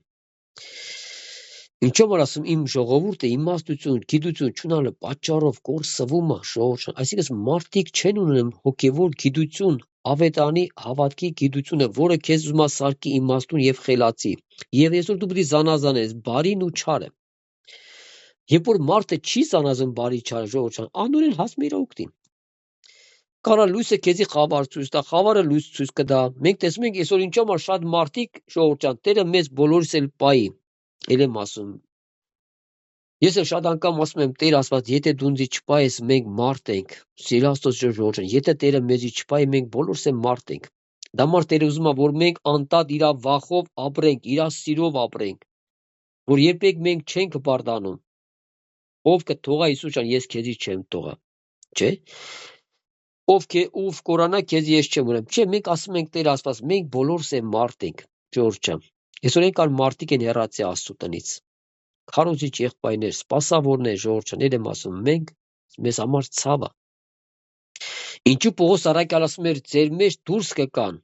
Ինչու՞ որ ասում իմ ժողովուրդը իմաստություն, գիտություն չունալը պատճառով կորսվում է ժողովուրդ ջան։ Այսինքն մարդիկ չեն ունենում հոգևոր գիտություն, ավետարանի հավատքի գիտությունը, որը քեզ ուզում է սարքի իմաստուն եւ խելացի։ Եվ այսօր դու պետք է զանազանես բարին ու չարը։ Երբ որ մարդը չի զանազան բարի չարը, ժողովուրդ ջան, անօրեն հասնում իր օգտին։ Կարա լույսը քեզի խավար ցույց տա, խավարը լույս ցույց կտա։ Մենք տեսնում ենք այսօր ինչու՞ որ շատ մարդիկ, ժողովուրդ ջան, Տերը մեզ բոլորիս էլ պայի։ Էլ եմ ասում։ Ես էլ շատ անգամ ասում եմ, Տեր Աստված, եթե դու ինձ չպայես, մենք մարդ ենք։ Սիրո Աստծո ժողովուրդ ջան, եթե Տերը մեզի չպայի, մենք բոլորս էլ մարդ ենք։ Դամար Տերը ուզում է, որ մենք անտատ իր վախով ապրենք, իր սիրով ապրենք, որ երբեք մենք չենք բարդանում։ Ով կթողա Հիսուս ջան, ես քեզի չեմ թողա, չէ՞։ Ով կորանա քեզի ես չեմ ուրեմ։ Չէ, մենք ասում ենք Տեր Աստված, մենք բոլորս էլ մարդ ենք, ժողովուրդ ջան։ Այսօր են կար մարդիկ են հեռացի Աստծո տնից։ Քարոզիչ եղբայրներ, սպասավորներ, ժողովուրդ ջան, եմ ասում, մենք մեզ համար ցավ է։ Ինչու Պողոս առաքյալ ասում էր, ձեր մեջ դուրս կկան,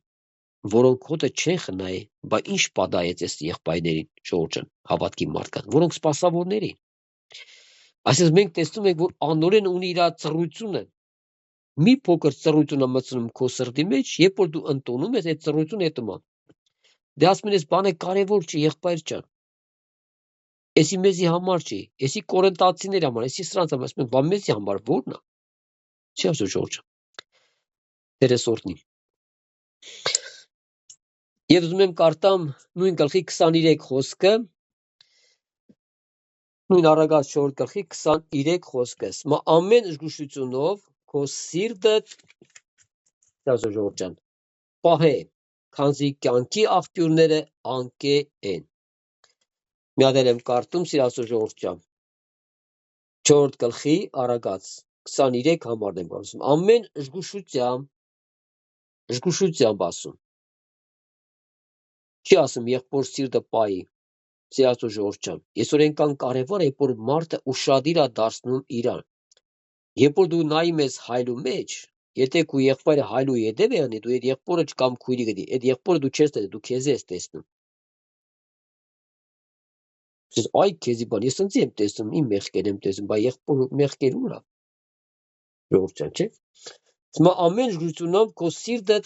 որոնք հոտը չեն խնայ, բայց ինչ պատահեց այս եղբայրներին, ժողովուրդ ջան, հավատքի մարդկանց, որոնք սպասավորներ են։ Այսինքն մենք տեսնում ենք, որ անօրեն ունի իր ծռությունը։ Մի փոքր ծռությունը մտցնում քո սրտի մեջ, երբ որ դու ընդունում ես այդ ծռությունը հետո։ Դե ասում ես բանը կարևոր չի, եղբայր ջան։ Էսի մեզի համար չի, էսի կորինթացիների համար, էսի սրանց համար, ասում եմ, բա մեզի համար ո՞րն է։ Չի ասում Ժորժ։ Տերես օրհնի։ Եվ ուզում եմ կարդամ նույն գլխի 23 խոսքը։ Նույն Արագած 4 գլխի 23 խոսքս։ Մա ամեն զգուշությունով քո սիրտը Ժողովրդյան պահե, քանզի կյանքի աղբյուրները անկե են։ Մի հատ եմ կարդում սիրասո ժողովրդյան 4 գլխի Արագած 23 համարն եմ ասում։ Ամեն զգուշությամբ ասում։ Չի ասում եղբոր սիրտը պահի, սիրասո ժողովրդյան։ Այսօր այնքան կարևոր է, որ մարդը ուշադիր է դարձնում իրան։ Երբ որ դու նայում ես հայլու մեջ, եթե քո եղբայրը հայլու ետև է անի, դու այդ եղբորը կամ քույրի գտի, այդ եղբորը դու չես տեսնում, դու քեզ ես տեսնում։ Ես այ քեզի բան, ես ինձ եմ տեսնում, իմ մեղքեր եմ տեսնում, բայց եղբոր մեղքեր ուրա։ Ժողովրդյան, չէ՞։ Հիմա ամեն զգուշությամբ քո սիրտը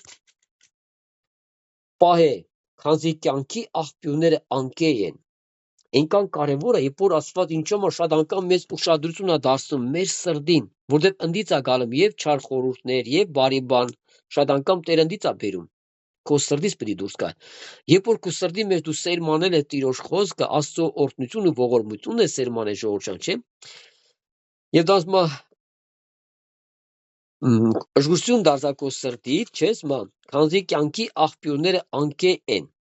պահե, քանզի կյանքի աղբյուրները անկե են։ Այնքան կարևոր է, երբ որ Աստված ինչու՞ շատ անգամ մեզ ուշադրություն է դարձնում մեր սրտին, որտեղ ընդից է գալում եւ չար խորհուրդներ, եւ բարի բան, շատ անգամ Տեր ընդից է բերում։ Քո սրտից պետք է դուրս գա։ Երբ որ քո սրտի մեջ դու սերմանել ես Տիրոջ խոսքը, Աստծո օրհնությունը, ողորմությունը սերմանել ժողովրդյան, չէ՞։ Եվ դա ասма զգուշություն դարձա քո սրտից, չես ման, քանզի կյանքի աղբյուրները անկե են։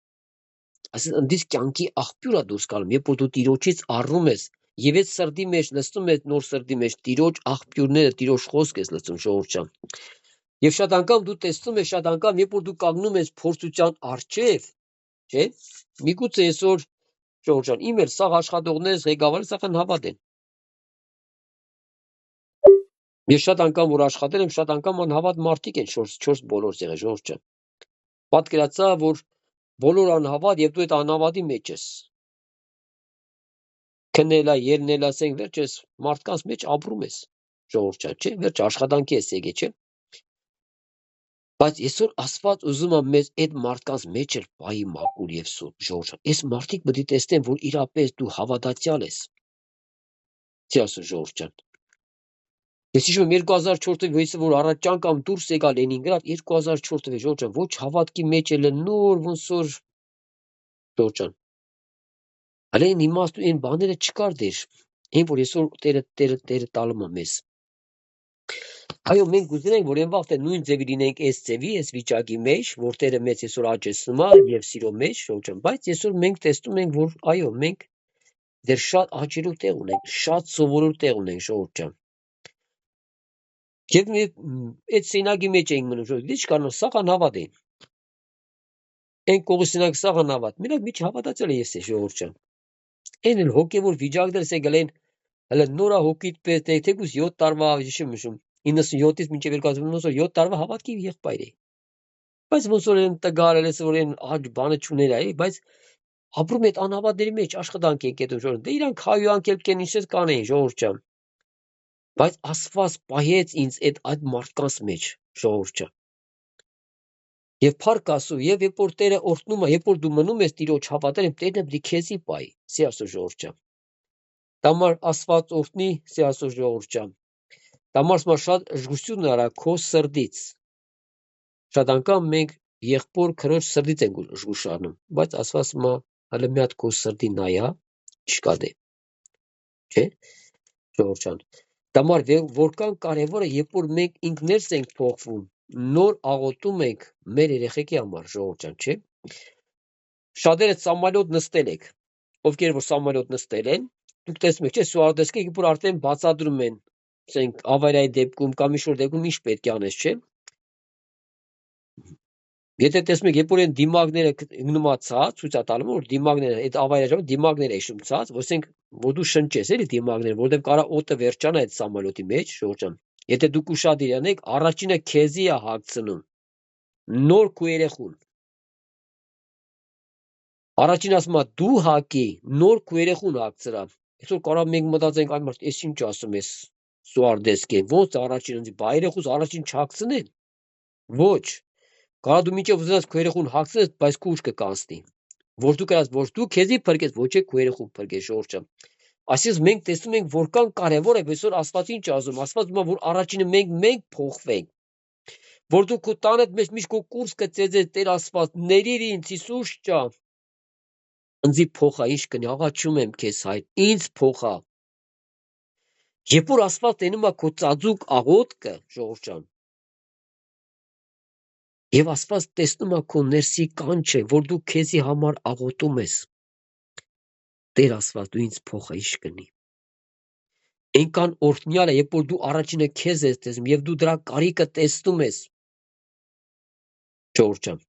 Այսինքն ընդից կյանքի աղբյուր է դուրս գալում, երբ որ դու Տիրոջից առնում ես եւ այդ սրտի մեջ լսում ես նոր սրտի մեջ Տիրոջ աղբյուրները, Տիրոջ խոսք ես լսում ժողովրդյան։ Եվ շատ անգամ դու տեսնում ես, շատ անգամ երբ որ դու կանգնում ես փորձության առջև, չէ՞, միգուցե այսօր ժողովրդյան, իմ էլ սաղ աշխատողներս ղեկավարը սաղ անհավատ են։ Ես շատ անգամ որ աշխատել եմ, շատ անգամ անհավատ մարդիկ են 4 բոլոր եղել ժողովրդյան։ Պատկերացա, որ բոլոր անհավատ եւ դու այդ անհավատի մեջ ես։ Քնելա, ելնելա, ասենք վերջ ես մարդկանց մեջ ապրում ես ժողովրդյան, չէ՞, վերջ աշխատանքի ես եկել, չէ՞։ Բայց այսօր Աստված ուզում է մեզ այդ մարդկանց մեջ էլ պահի մաքուր եւ սուրբ ժողովրդյան։ Այս մարդիկ պետք է տեսնեն, որ իրապես դու հավատացյալ ես։ Սիրասո ժողովրդյան։ Ես հիշում եմ 2004 թվականից, որ առաջ անգամ դուրս եկա Լենինգրադ 2004 թվականին ժողովրդյան, ոչ հավատքի մեջ էլ նոր ոնց որ ժողովրդյան։ Հələ իմաստու այն բաները չկար դեր, այն որ այսօր Տերը տալում է մեզ։ Այո, մենք գուզենք, որ այն վաղտե նույն ձևի լինենք այս ձևի, այս վիճակի մեջ, որ Տերը մեզ այսօր աճեցնում է եւ սիրո մեջ ժողովրդյան, բայց այսօր մենք տեսնում ենք, որ այո, մենք դեռ շատ աճելու տեղ ունենք, շատ սովորելու տեղ ունենք ժողովրդյան։ Եվ այդ սենագի մեջ էինք մնում ժողովրդի, չկարողանա սաղ անհավատ էին։ Այն կողի սենագ սաղ անհավատ, մենակ միջ հավատացել է ես է ժողովրդյան։ Այն էլ հոգևոր վիճակներ եկել են, հələ նորա հոգիդ պես թեկուզ 7 տարվա հիշում 97-ից մինչև 2007 տարվա հավատքի եղբայր է։ Բայց ոնց որ են տգարել ես որ այն աճ բանը չուներ այ, բայց ապրում այդ անհավատների մեջ աշխատանք են կետում ժողովրդյան։ Դե իրանք հայոյանք էլ կեն ինչպես կանեին ժողովրդյան։ Բայց Աստված պահեց ինձ այդ մարդկանց մեջ ժողովրդյան։ Եվ փառք Աստծո, եւ երբ որ Տերը օրհնում է, երբ որ դու մնում ես Տիրոջ հավատել եմ, Տերն է պետք է քեզի պահի, սիրասո ժողովրդյան։ Դամար Աստված օրհնի, սիրասո ժողովրդյան։ Դամար շատ զգուշություն արա քո սրտից։ Շատ անգամ մենք եղբոր քրոջ սրտից ենք զգուշանում, բայց Աստված մա հələ մի հատ քո սրտի նայա, չկա դե։ Չէ՞, ժողովրդյան։ Դամար որքան կարևոր է, երբ որ մենք ինքներս ենք փոխվում, նոր աղոթում ենք մեր երեխեքի համար ժողովրդյան, չէ՞։ Շատերը սամալոտ նստել եք, ովքեր որ սամալոտ նստել են, դուք տեսնում եք, չէ՞, սուարդեսկը երբ որ արդեն բացատրում են, ասենք ավարիայի դեպքում կամ ինչ-որ դեպքում ինչ պետք է անես, չէ՞։ Եթե տեսնում եք, երբ որ են դիմակները գնումացած, ցույց է տալում, որ դիմակները այդ ավարիայի դիմակները է շմցած, ասենք որ դու շնչես էլի դիմակները, որտեղ կարա օդը վերջանա այդ սամալոտի մեջ, ժողովրդյան։ Եթե դուք ուշադիր եք, առաջինը քեզի է հագցնում նոր քո երեխուն։ Առաջին ասում է դու հակի, նոր քո երեխուն հագցրա։ Այսօր կարող մենք մտածենք այ մարդ, էս ինչ ասում ես սուարդեսկե, ո՞նց առաջին ընձի, բա երեխուս առաջին չհագցնեն։ Ոչ։ Կարա դու միջև ուզենաս քո երեխուն հագցնես, բայց քո ուշքը կանցնի։ Որ դու կրած, որ դու քեզի փրկես, ոչ է քո երեխուն փրկես ժողովրդյան։ Այսինքն մենք տեսնում ենք որքան կարևոր է այսօր Աստված ինչ ասում, Աստված ուզում է որ առաջինը մենք փոխվենք։ Որ դու քո տանդ մեջ միշտ քո կուրսը ծեծես Տեր Աստված, ներիր ինձ Հիսուս ջան։ Ինձ փոխա, ինչ կնի, աղաչում եմ քեզ հայր, ինձ փոխա, Երբ որ Աստված տենում է քո ծածուկ աղոթքը, ժողովուրդ ջան, եւ Աստված տեսնում է քո ներսի կանչը, որ դու քեզի համար աղոթում ես, Տեր Աստված, դու ինձ փոխա ինչ կնի։ Այնքան օրհնյալ է, երբ որ դու առաջինը քեզ ես տեսնում եւ դու դրա կարիքը տեսնում ես, ժողովուրդ ջան։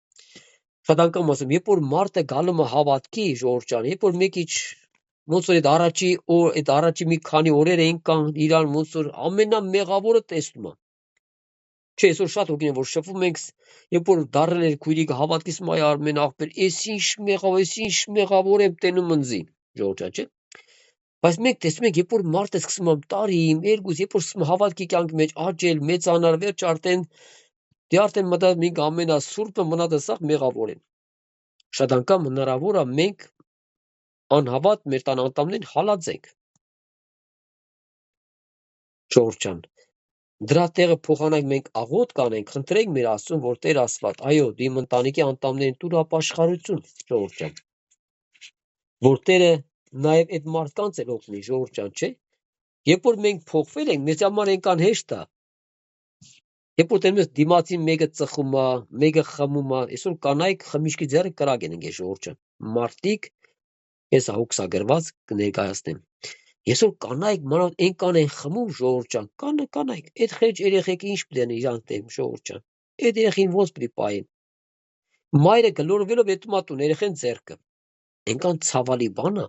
Շատ անգամ ասեմ, երբ որ մարդը գալու է հավատքի, ժողովուրդ ջան, երբ որ մեկ իջ ոնց որ այդ առաջի մի քանի օրեր էին կան իրան ոնց որ ամենամեղավորը տեսնում է։ Չէ, այսօր շատ հոգին որ շփվում ենք, երբ որ դառել էր քույրիկը հավատքից մայ Արմեն աղբեր, էս ինչ մեղավոր եմ տենում ընձի, ժողովուրդ ջան, չէ։ Բայց մենք տեսնում ենք, երբ որ մարդը սկսում է տարի, երկուս, երբ որ սկսում է հավատքի կյանքի մեջ աճել, մեծանալ, վերջ արդեն մտած մենք ամենասուրբը մնացած սա մեղավոր են։ Շատ անգամ հնարավոր է մենք անհավատ մեր տան անդամներին հալածենք։ Ժողովուրդ ջան, դրա տեղը փոխանակ մենք աղոթ կանենք, խնդրենք մեր Աստծուն, որ Տեր Աստված, այո, դու իմ ընտանիքի անդամներին տուր ապաշխարություն, ժողովուրդ ջան։ Որ Տերը նաև այդ մարդկանց էլ օգնի, ժողովուրդ ջան, չէ։ Երբ որ մենք փոխվել ենք, մեզ համար այնքան հեշտ է։ Երբ որ տենում ես դիմացին մեկը ծխում է, մեկը խմում է, այսօր կանայք խմիչքի ձեռը կրակ են ընկել, ժողովուրդ ջան։ Մարդիկ, ես հոգսագրված կներկայացնեմ։ Այսօր կանայք մանավանդ այնքան են խմում, ժողովուրդ ջան, կանայք, այդ խեղճ երեխեքը ինչ պիտի անեն իրանց դեմ, ժողովուրդ ջան։ Այդ երեխին ոնց պիտի պահեն։ Մայրը գլորվելով եթում է տուն երեխեն ձեռքը։ Այնքան ցավալի բան է։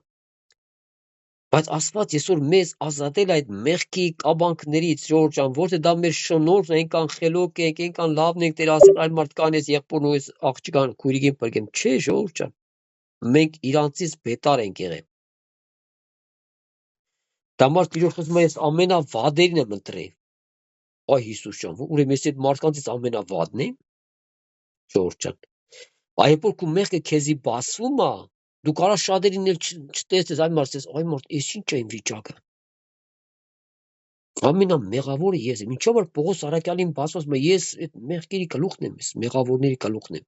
Բայց Աստված այսօր մեզ ազատել այդ մեղքի կաբանքներից, ժողովուրդ ջան, որտեղ դա մեր շնորհն է, այնքան խելոք ենք, այնքան լավն ենք, Տեր ասել այլ մարդկան ես եղբորն ու ես աղջկան քույրիկին բրգեմ, չէ, ժողովուրդ ջան, մենք իրանցից բետար ենք եղել։ Դա մարդ իրոք խոսում է, ես ամենավադերին եմ ընտրել։ Այ Հիսուս ջան, ուրեմն ես այդ մարդկանցից ամենավադն եմ, ժողովուրդ ջան։ Այ երբ որ քո մեղքը քեզի բացվում է, դու կարա շատերին էլ չտեսնես, այ մարդ, այ մարդ, ես ինչ է իմ վիճակը։ Ամենամեղավորը ես եմ, ինչով որ Պողոս Արաքյալին բացված է, ես այդ մեղքերի գլուխն եմ, ես մեղավորների գլուխն եմ։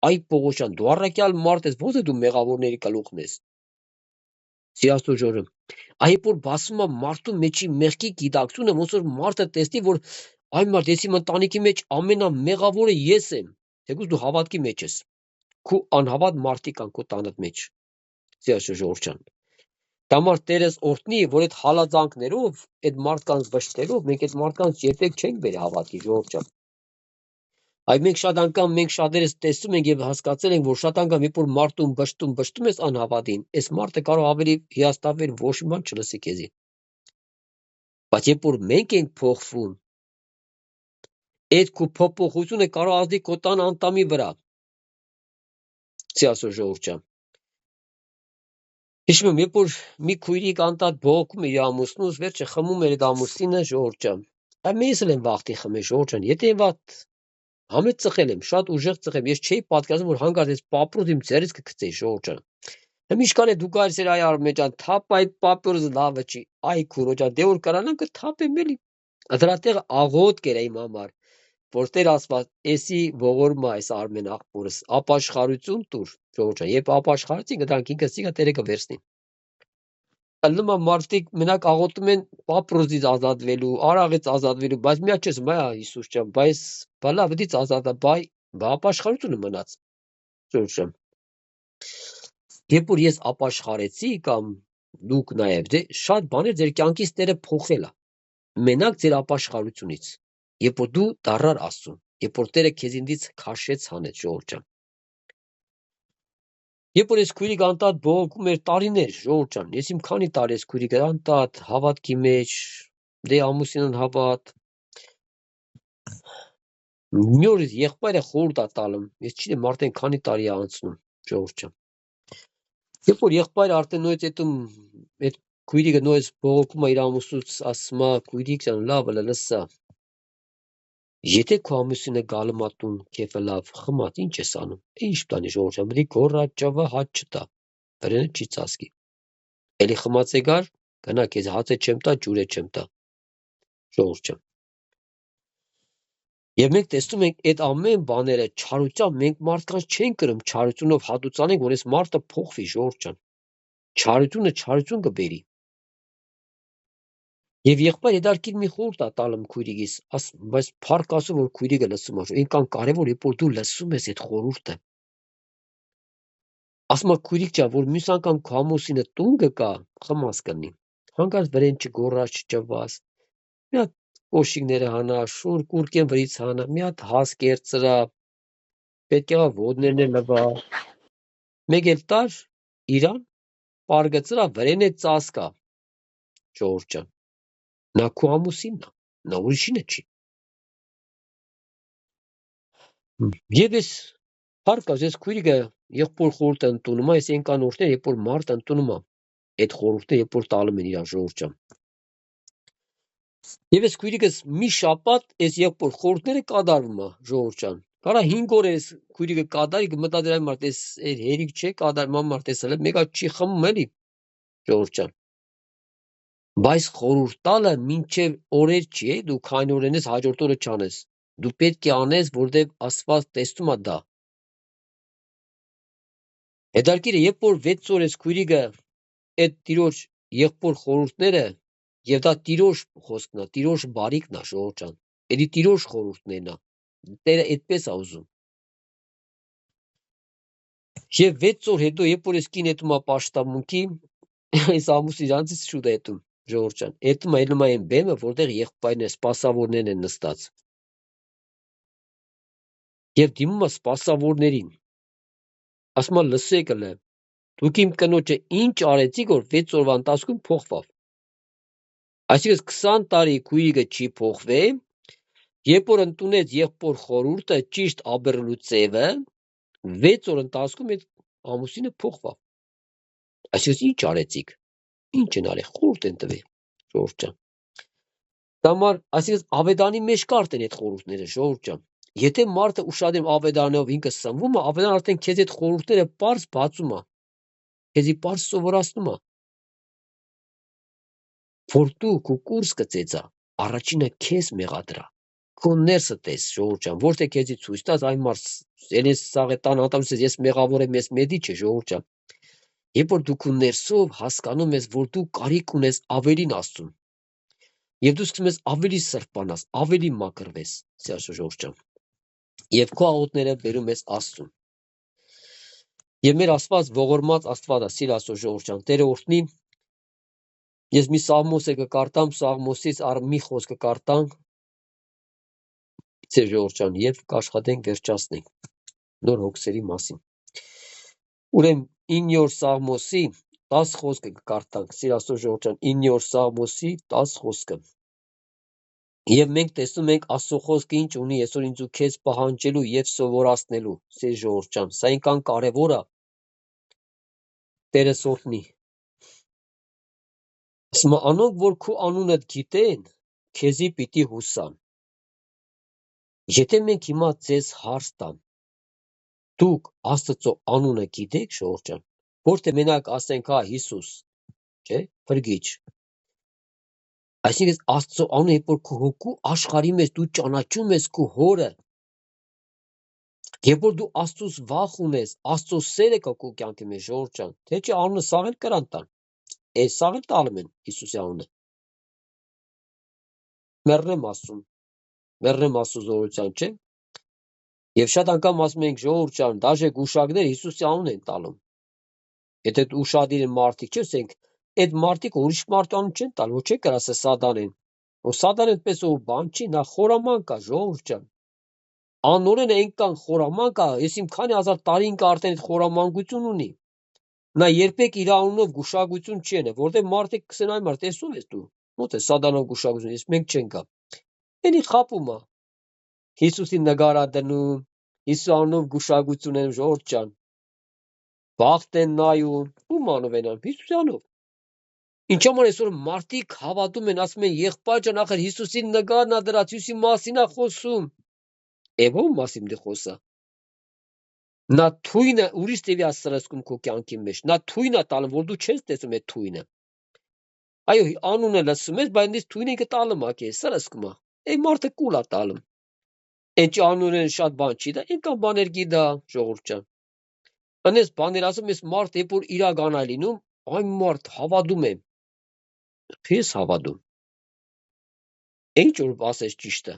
Այ Պողոս ջան, դու առաքյալ մարդ ես, ո՞ց է դու մեղավորների գլուխն ես։ Սիրաստու ժողովուրդ, այ երբ որ բացվում է մարդու մեջի մեղքի գիտակցությունը, ոնց որ մարդը տեսնի, որ այ մարդ, ես իմ ընտանիքի մեջ ամենամեղավորը ես եմ, թեկուզ դու հավատքի մեջ ես։ Քո անհավատ մարդիկ կան քո տանդ մեջ։ Սիրաստու ժողովուրդ ջան։ Դամար Տերս օրհնի, որ այդ հալածանքներով, այդ մարդկանց վշտերով, մենք այդ մարդկանց երբեք չենք բերի հավատքի, ժողովուրդ ջան։ Այ մենք շատ անգամ մենք շատերս տեսնում ենք եւ հասկացել ենք, որ շատ անգամ երբ որ մարդուն բշտում ես անհավատին, այս մարդը կարող ավելի հիասթափվել, ոչ մի բան չլսի քեզի։ Բայց երբ որ մենք ենք փոխվում, այդ քո փոփոխությունը կարող ազդի քո տան անդամի վրա։ Սիրասո ժողովուրդ ջան։ Հիշում եմ, երբ որ մի քույրիկ անտատ բողոքում էր ամուսնուց, վերջը խմում էր այդ ամուսինը, ժողովուրդ ջան։ Այ ես էլ եմ վախտի խմել, ժողովուրդ ջան, եթե վատ համետ ծխել եմ, շատ ուժեղ ծխեմ, ես չէի պատկերացնում, որ հանկարծ այս պապրոզ իմ ձեռից կգցեի, ժողովուրդ ջան։ Միշքան է դու գայր սեր այ Արմեն ջան, թափ այդ պապրոզը լավը չի, այ քուրո ջան, դե որ կարանամ կթափեմ էլի։ Դրա տեղը աղոթք էր իմ համար, որ Տեր Աստված, էսի ողորմա այս Արմեն աղբորս, ապաշխարություն տուր, ժողովուրդ ջան, երբ ապաշխարեցի, դրանք ինքը սիգա Տերը կվերցնի։ Ալնումա մարդիկ մենակ աղոթում են պապրոզից ազատվելու, արաղից ազատվելու, բայց միա չես մայա Հիսուս ջան, բայց բալա վդից ազատա, բայ ապաշխարությունը մնաց։ Ժողովուրդ ջան։ Երբ որ ես ապաշխարեցի կամ դուք նաև, դե շատ բաներ ձեր կյանքից Տերը փոխել է։ Մենակ ձեր ապաշխարությունից։ Երբ որ դու դառար Աստծուն, երբ որ Տերը քեզ ինձից քաշեց հանեց, ժողովուրդ ջան։ Երբ որ ես քույրիկ անտատ բողոքում էր տարիներ, ժողովուրդ ջան, ես իմ քանի տարի ես քույրիկը անտատ հավատքի մեջ, դե ամուսինն հավատ։ Մի օր եղբայրը խորհուրդ է տալում, ես չգիտեմ արդեն քանի տարի է անցնում, ժողովուրդ ջան։ Երբ որ եղբայրը արդեն նույնից այդ քույրիկը նույնից բողոքում է իր ամուսնուց, ասում է, քույրիկ ջան, լավ է լսա։ Եթե քո ամուսինը գալու է տուն, քեֆը լավ, խմած, ինչ ես անում։ Ինչ տանի ժողովուրդ ջան, բլի գոռա ճավա հաց չտա։ Վրենը չի ծածկի։ Էլի խմած է գար, գնա քեզ հաց չեմ տա, ջուր չեմ տա։ Ժողովուրդ ջան։ Եվ մենք տեսնում ենք այդ ամեն բաները չարությամբ մենք մարդկանց չենք կրում չարությունով հատուցանենք, որ այս մարդը փոխվի, ժողովուրդ ջան։ Չարությունը չարություն կբերի։ Եվ եղբայր հետարքիր մի խորհուրդ ա տալım քույրիկիս, բայց փառք ասում որ քույրիկը լսում ա, այնքան կարևոր երբ որ դու լսում ես այդ խորհուրդը։ Ասում ա քույրիկ ջան, որ մյուս անգամ քո ամուսինը տուն գկա, խմած կլինի։ Հանկարծ վրեն չգոռաց, չճվաց։ Մի հատ կոշիկները հանա, շուր կուրկեն վրից հանա, մի հատ հաս կերծրա, պետք եղա ոտներն էլ լվա։ Մեկ էլ տար իրան, պարգծրա վրեն է ծասկա, Ժողովուրդ ջան։ Նա քո ամուսինն ա, նա ուրիշինը չի։ Եվ ես փառք ասես քույրիկը եղբոր խորհուրդը ընդունում ա, ես այնքան օրներ, երբ որ մարդ ընդունում ա այդ խորհուրդը, երբ որ տալում են իրան Ժողովուրդ ջան։ Եվ ես քույրիկս մի շաբաթ այս եղբոր խորհուրդները կատարվում ա Ժողովուրդ ջան։ Կարա 5 օր ես քույրիկը կատարի, մտածել այ մարդ էս հերիք չէ կատարում մարդ էս էլ մեկա չի խմում էլի Ժողովուրդ ջան։ Բայց խորհուրդ տալը մինչև օրեր չի, դու քայնորեն ես հաջորդ օրը չանես։ Դու պետք է անես, որտեղ Աստված տեսնում ա դա։ Հետարքիրը, երբ որ 6 օր ես քույրիկը այդ տիրոջ եղբոր խորհուրդները եւ դա տիրոջ խոսքն ա, տիրոջ բարիքն ա Ժողովուրդ ջան։ Էդի տիրոջ խորհուրդներն ա։ Տերը այդպես ա ուզում։ Եվ 6 օր հետո, երբ որ ես կին հետում ա պաշտամունքի, այս ամուսին իրանցից շուտ է հետում Ժողովուրդ ջան։ Հետում ա ելնում ա այն բեմը, որտեղ եղբայրն է, սպասավորներն են նստած։ Եվ դիմում ա սպասավորներին։ Ասում ա լսեք ըլը, դուք իմ կնոջը ինչ արեցիք, որ 6 օրվա ընթացքում փոխվավ։ Այսինքն 20 տարի քույրիկը չի փոխվե, երբ որ ընդունեց եղբոր խորհուրդը ճիշտ աբերելու ձևը, 6 օր ընթացքում այդ ամուսինը փոխվավ։ Այսինքն ինչ արեցիք։ Ինչ են արել, խորհուրդ են տվել, Ժողովուրդ ջան։ Դամար, այսինքն ավետանի մեջ կարտեն այդ խորհուրդները, Ժողովուրդ ջան։ Եթե մարդը ուշադիր ավետանով ինքը սնվում է, ավետան արդեն քեզ այդ խորհուրդները པարզ բացում է, քեզի པարզ սովորացնում է, որ դու քո կուրս կծեծա, առաջինը քեզ մեղադրա, քո ներսը տես, Ժողովուրդ ջան, որտե քեզի ցույց տաս այն մարդ, ելես սաղետան անդամից ես մեղավոր եմ, ես մեդի չէ, Ժողովուրդ ջան։ Երբ որ դու քո ներսով հասկանում ես, որ դու կարիք ունես ավելին Աստծուն, եւ դու սկսում ես ավելի սրբանաս, ավելի մաքրվես, Ժողովուրդ ջան։ Եվ քո աղոթները բերում ես Աստծուն։ Եվ մեր Աստված ողորմած Աստված է, սիր Աստծո Ժողովուրդ ջան, Տերը օրհնի։ Ես մի Սաղմոս կկարտամ, Սաղմոսից առ մի խոսք կկարտամ, Սիր Ժողովուրդ ջան, եւ կաշխատենք վերջացնենք նոր հոգսերի մասին։ Ուրեմն 9-րդ Սաղմոսի 10 խոսքը կկարտանք, սիր Աստծո Ժողովուրդ ջան, 9-րդ Սաղմոսի 10 խոսքը։ Եվ մենք տեսնում ենք Աստծո խոսքը ինչ ունի այսօր ինձ ու քեզ պահանջելու եւ սովորացնելու, սեր Ժողովուրդ ջան, սա այնքան կարեւոր է։ Տերը օրհնի։ Ասում է, անոնք, որ քո անունը գիտեն, քեզի պիտի հուսան։ Եթե մենք հիմա ձեզ հարց տան, դուք Աստծո անունը գիտեք, Ժողովուրդ ջան, որ թե մենակ ասենք, հա, Հիսուս, չէ, Փրկիչ։ Այսինքն Աստծո անունը, երբ որ քո հոգու աշխարհի մեջ դու ճանաչում ես քո հորը, երբ որ դու Աստծուց վախ ունես, Աստծո սերը կա քո կյանքի մեջ, Ժողովուրդ ջան, թե չէ անունը սաղել կրան տան։ Այս սաղել տալում են Հիսուսի անունը։ Մեռնեմ Աստծուն, մեռնեմ Աստծո զորության, չէ։ Եվ շատ անգամ ասում ենք, Ժողովուրդ ջան, դաժե գուշակներ Հիսուսի անուն են տալում։ Եթե դու ուշադիր են մարդիկ չես ենք, այդ մարդիկ ուրիշ մարդու անուն չեն տալ, ոչ չէ կրասը Սատանեն։ Ու Սատանեն պես ով բան չի, նա խորամանկ կա, Ժողովուրդ ջան։ Անորեն այնքան խորամանկ կա, ես իմ քանի հազար տարի ինքը արդեն այդ խորամանկություն ունի։ Նա երբեք իր անունով գուշակություն չի անը, որտեղ մարդիկ կսեն այն մարդ, տեսում ես դու, ո՞տ է Սատանով գուշակություն, ես մենք չենք գա։ Էնի խապում է։ Հիսուսի նգարա դնում, Հիսուս անունով գուշակություն են, Ժողովուրդ ջան։ Բախտ են նայում, ում անով են անում, Հիսուսի անով։ Ինչ համար այսօր մարդիկ հավատում են, ասում են եղբայր ջան, ախր Հիսուսի նգարն ա դրած, Հիսուսի մասին ա խոսում։ Եվ ո՞մ մասին դե խոսա։ Նա թույնը ուրիշ տեւի է սրսկում քո կյանքի մեջ։ Նա թույն է տալում, որ դու չես տեսնում այդ թույնը։ Այո, անունը լսում ես, բայց ինձ թույնը կտալում է քեզ, սրսկում է։ Այդ մարդը կուլ է տալում։ Այդ անունը շատ բան չի դա, ինքան բաներ գիտա, Ժողովուրդ ջան։ Անես բաներ ասում ես մարդ, երբ որ իրական է լինում, այն մարդ հավատում է։ Ես հավատում։ Ինչ որ ասես ճիշտը։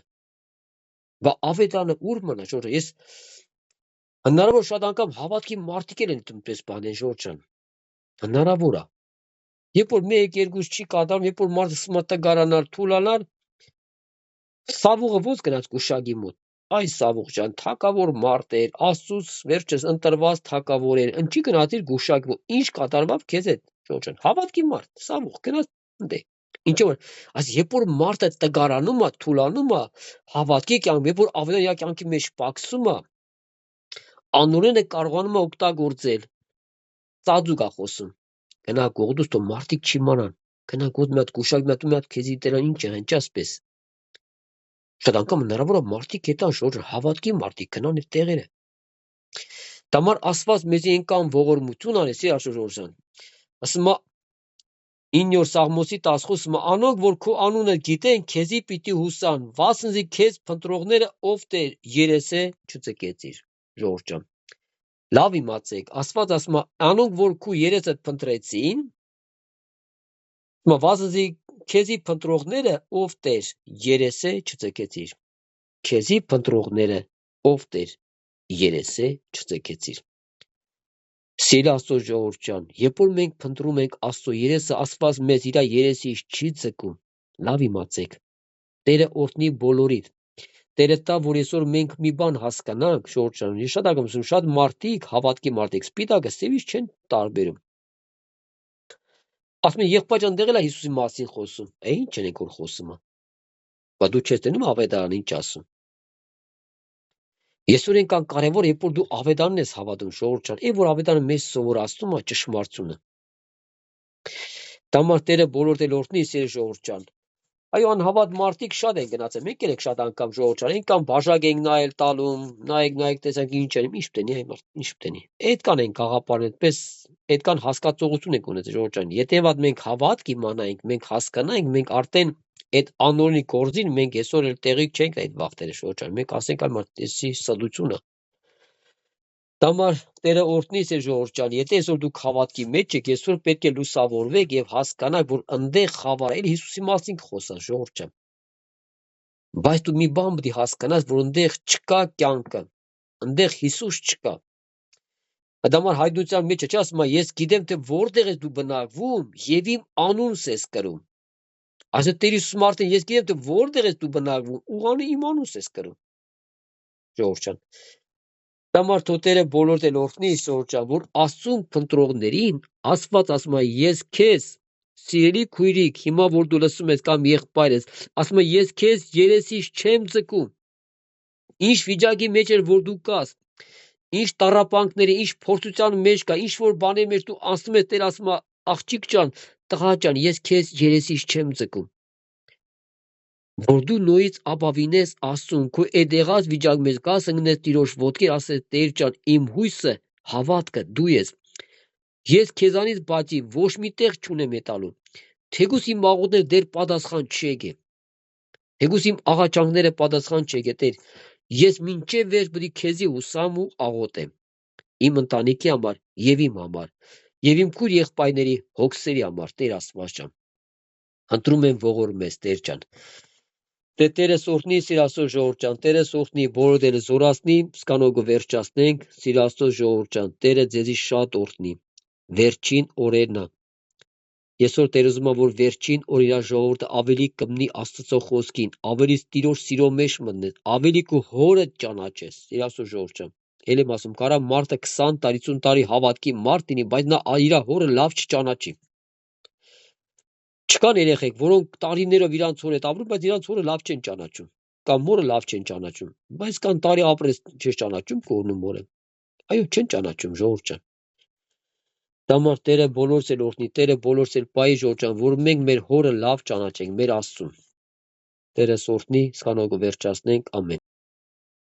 Բա ավետանը ուր մնա, Ժորժ, ես հնարավոր շատ անգամ հավատքի մարդիկ են այդպես բաներ, Ժորժ ջան։ Հնարավոր է։ Երբ որ 1-2 չի կատարում, երբ որ մարդը սմատը գարանալ, թուլանալ, Սավուղը ոնց գնաց Կուշագի մոտ։ Այ Սավուղ ջան, թակավոր մարդ էր, Աստծուց վերջս ընտրված թակավոր էր։ Ընչի գնացիր Կուշագի մոտ։ Ինչ կատարվավ քեզ հետ, Ժորժ ջան։ Հավատքի մարդ, Սավուղ գնաց ընդ։ Ինչու որ, այս երբ որ մարդը տգարանում է, թուլանում է, հավատքի կյանք, երբ որ ավետարանի կյանքի մեջ պակսում է, անօրենը կարողանում է օգտագործել, ծածուկ է խոսում։ Գնա գողդուս թող մարդիկ չիմանան։ Գնա գոդ մի հատ Կուշագի մի հատ քեզի տերան ինչ է, հնչասպես։ Շատ անգամ հնարավոր է մարդիկ հետան շորժ հավատքի մարդիկ գնան այդ տեղերը։ Դամար Աստված մեզի այնքան ողորմություն արեց իր Ժորժան։ Ասում է 9-րդ Սաղմոսի 10-ը անոնք որ քո անունը գիտեն, քեզի պիտի հուսան, վասնզի քեզ փնտրողները ով Տեր երեսե չծկեցիր, Ժորժ ջան։ Լավ իմացեք, Աստված ասում է անոնք որ քո երեսը փնտրեցին, վասնզի քեզի փնտրողները ով Տեր երեսե չծկեցիր։ Քեզի փնտրողները ով Տեր երեսե չծկեցիր։ Սիրելի Աստծո ժողովուրդ ջան, երբ որ մենք փնտրում ենք Աստծո երեսը, Աստված մեզ իր երեսից չի ձգում։ Լավ իմացեք։ Տերը օրհնի բոլորիդ։ Տերը տա, որ այսօր մենք մի բան հասկանանք, ժողովուրդ ջան, ես շատ անգամ ասում, շատ մարդիկ, հավատքի մարդիկ, սպիտակը սևից չեն տարբերում։ Ասում են, եղբայր ջան, դեղել է Հիսուսի մասին խոսում։ Ինչ են որ խոսում։ Բա դու չես տենում ավետարան ինչ ասում։ Այսօր այնքան կարևոր է, երբ որ դու ավետարանն ես հավատում, ժողովուրդ ջան, որ ավետարանը մեզ սովորացնում է ճշմարտությունը։ Դամար Տերը բոլորդ էլ օրհնի, սիրելի ժողովուրդ ջան։ Այո, անհավատ մարդիկ շատ են գնացել, մենք էլ շատ անգամ ժողովուրդ ջան, այնքան բաժակ ենք նայել տալում, նայեք, տեսեք ինչ են, ինչ պտենի, ինչ պտենի։ Այդքան են գաղափարն այդպես, այդքան հասկացողություն ենք ունեցել ժողովուրդ ջան։ Եթե վատ մենք հավատք իմանայինք, մենք հասկանայինք, մենք արդեն այդ անօրինի գործին մենք այսօր էլ տեղի չենք այդ վախտերը ժողովուրդ ջան։ Մենք ասենք այլ մարդի սադությունը։ Դամար Տերը օրհնի ձեր ժողովուրդ ջան, եթե այսօր դուք հավատքի մեջ եք, այսօր պետք է լուսավորվեք եւ հասկանաք, որ ընդեղ խավար է, Հիսուսի մասին խոսած ժողովուրդ ջան։ Բայց դու մի բան պետք է հասկանաս, որ ընդեղ չկա կյանքը, ընդեղ Հիսուս չկա։ Դամար հայտնության մեջ չի ասում, ես գիտեմ թե որտեղ ես դու բնակվում եւ իմ անունս ես կրում։ Այսինքն Տեր Հիսուսը մարդը ես գիտեմ թե որտեղ ես դու բնակվում, ուղղանի իմ անունս ես կրում։ Ժողովուրդ ջան։ Դամար թոտերը բոլորդ էլ օրհնի Իսոր ջան, որ Աստծուն փնտրողներին Աստված ասում է ես քեզ սիրելի քույրիկ, հիմա որ դու լսում ես կամ եղբայր ես, ասում է ես քեզ երեսից չեմ ձգում։ Ինչ վիճակի մեջ էր որ դու կաս, ինչ տառապանքների, ինչ փորձության մեջ կա, ինչ որ բաների մեջ դու անցնում ես, Տեր ասում է աղջիկ ջան, տղա ջան, ես քեզ երեսից չեմ ձգում։ Որ դու նույնից ապավինես Աստծուն, քո այդ եղած վիճակի մեջ գաս ընկնես Տիրոջ ոտքի, ասես Տեր ջան, իմ հույսը, հավատքը դու ես։ Ես քեզանից բացի ոչ մի տեղ չունեմ ետալու։ Թեկուզ իմ աղոթները դեռ պատասխան չեկե։ Թեկուզ իմ աղաչանքները պատասխան չեկե, Տեր, ես մինչև վերջ պետք է քեզի հուսամ ու աղոթեմ։ Իմ ընտանիքի համար եւ իմ համար եւ իմ քույր եղբայրների հոգսերի համար, Տեր Աստված ջան։ Ընտրում եմ ողորմ ես, Տեր ջան։ Դե Տերս օրհնի Սիրաստո ժողովուրդ ջան, Տերս օրհնի բոլորդ էլ զորացնի, սկանոգը վերջացնենք, Սիրաստո ժողովուրդ ջան, Տերը ձեզի շատ օրհնի։ Վերջին օրերն է։ Այսօր Տեր ուզում է, որ վերջին օրիրա ժողովուրդը ավելի կմնի Աստծո խոսքին, ավելի Տիրոջ սիրո մեջ մտնես, ավելի քո հորը ճանաչես, Սիրաստո ժողովուրդ ջան։ Էլ եմ ասում, կարա մարդը 20 տարի, 50 տարի հավատքի մարդ լինի, բայց նա իր հորը լավ չճանաչի։ Չկան երեխեք, որոնք տարիներով իրանց հոր հետ ապրում, բայց իրանց հորը լավ չեն ճանաչում, կամ մորը լավ չեն ճանաչում, բայց կան տարի ապրես չես ճանաչում կորն ու մորը։ Այո, չեն ճանաչում ժողովուրդ ջան։ Դամար Տերը բոլորս էլ օրհնի, Տերը բոլորս էլ պայի ժողովուրդ ջան, որ մենք մեր հորը լավ ճանաչենք, մեր Աստծուն։ Տերս օրհնի, սկանոգը վերջացնենք, ամեն։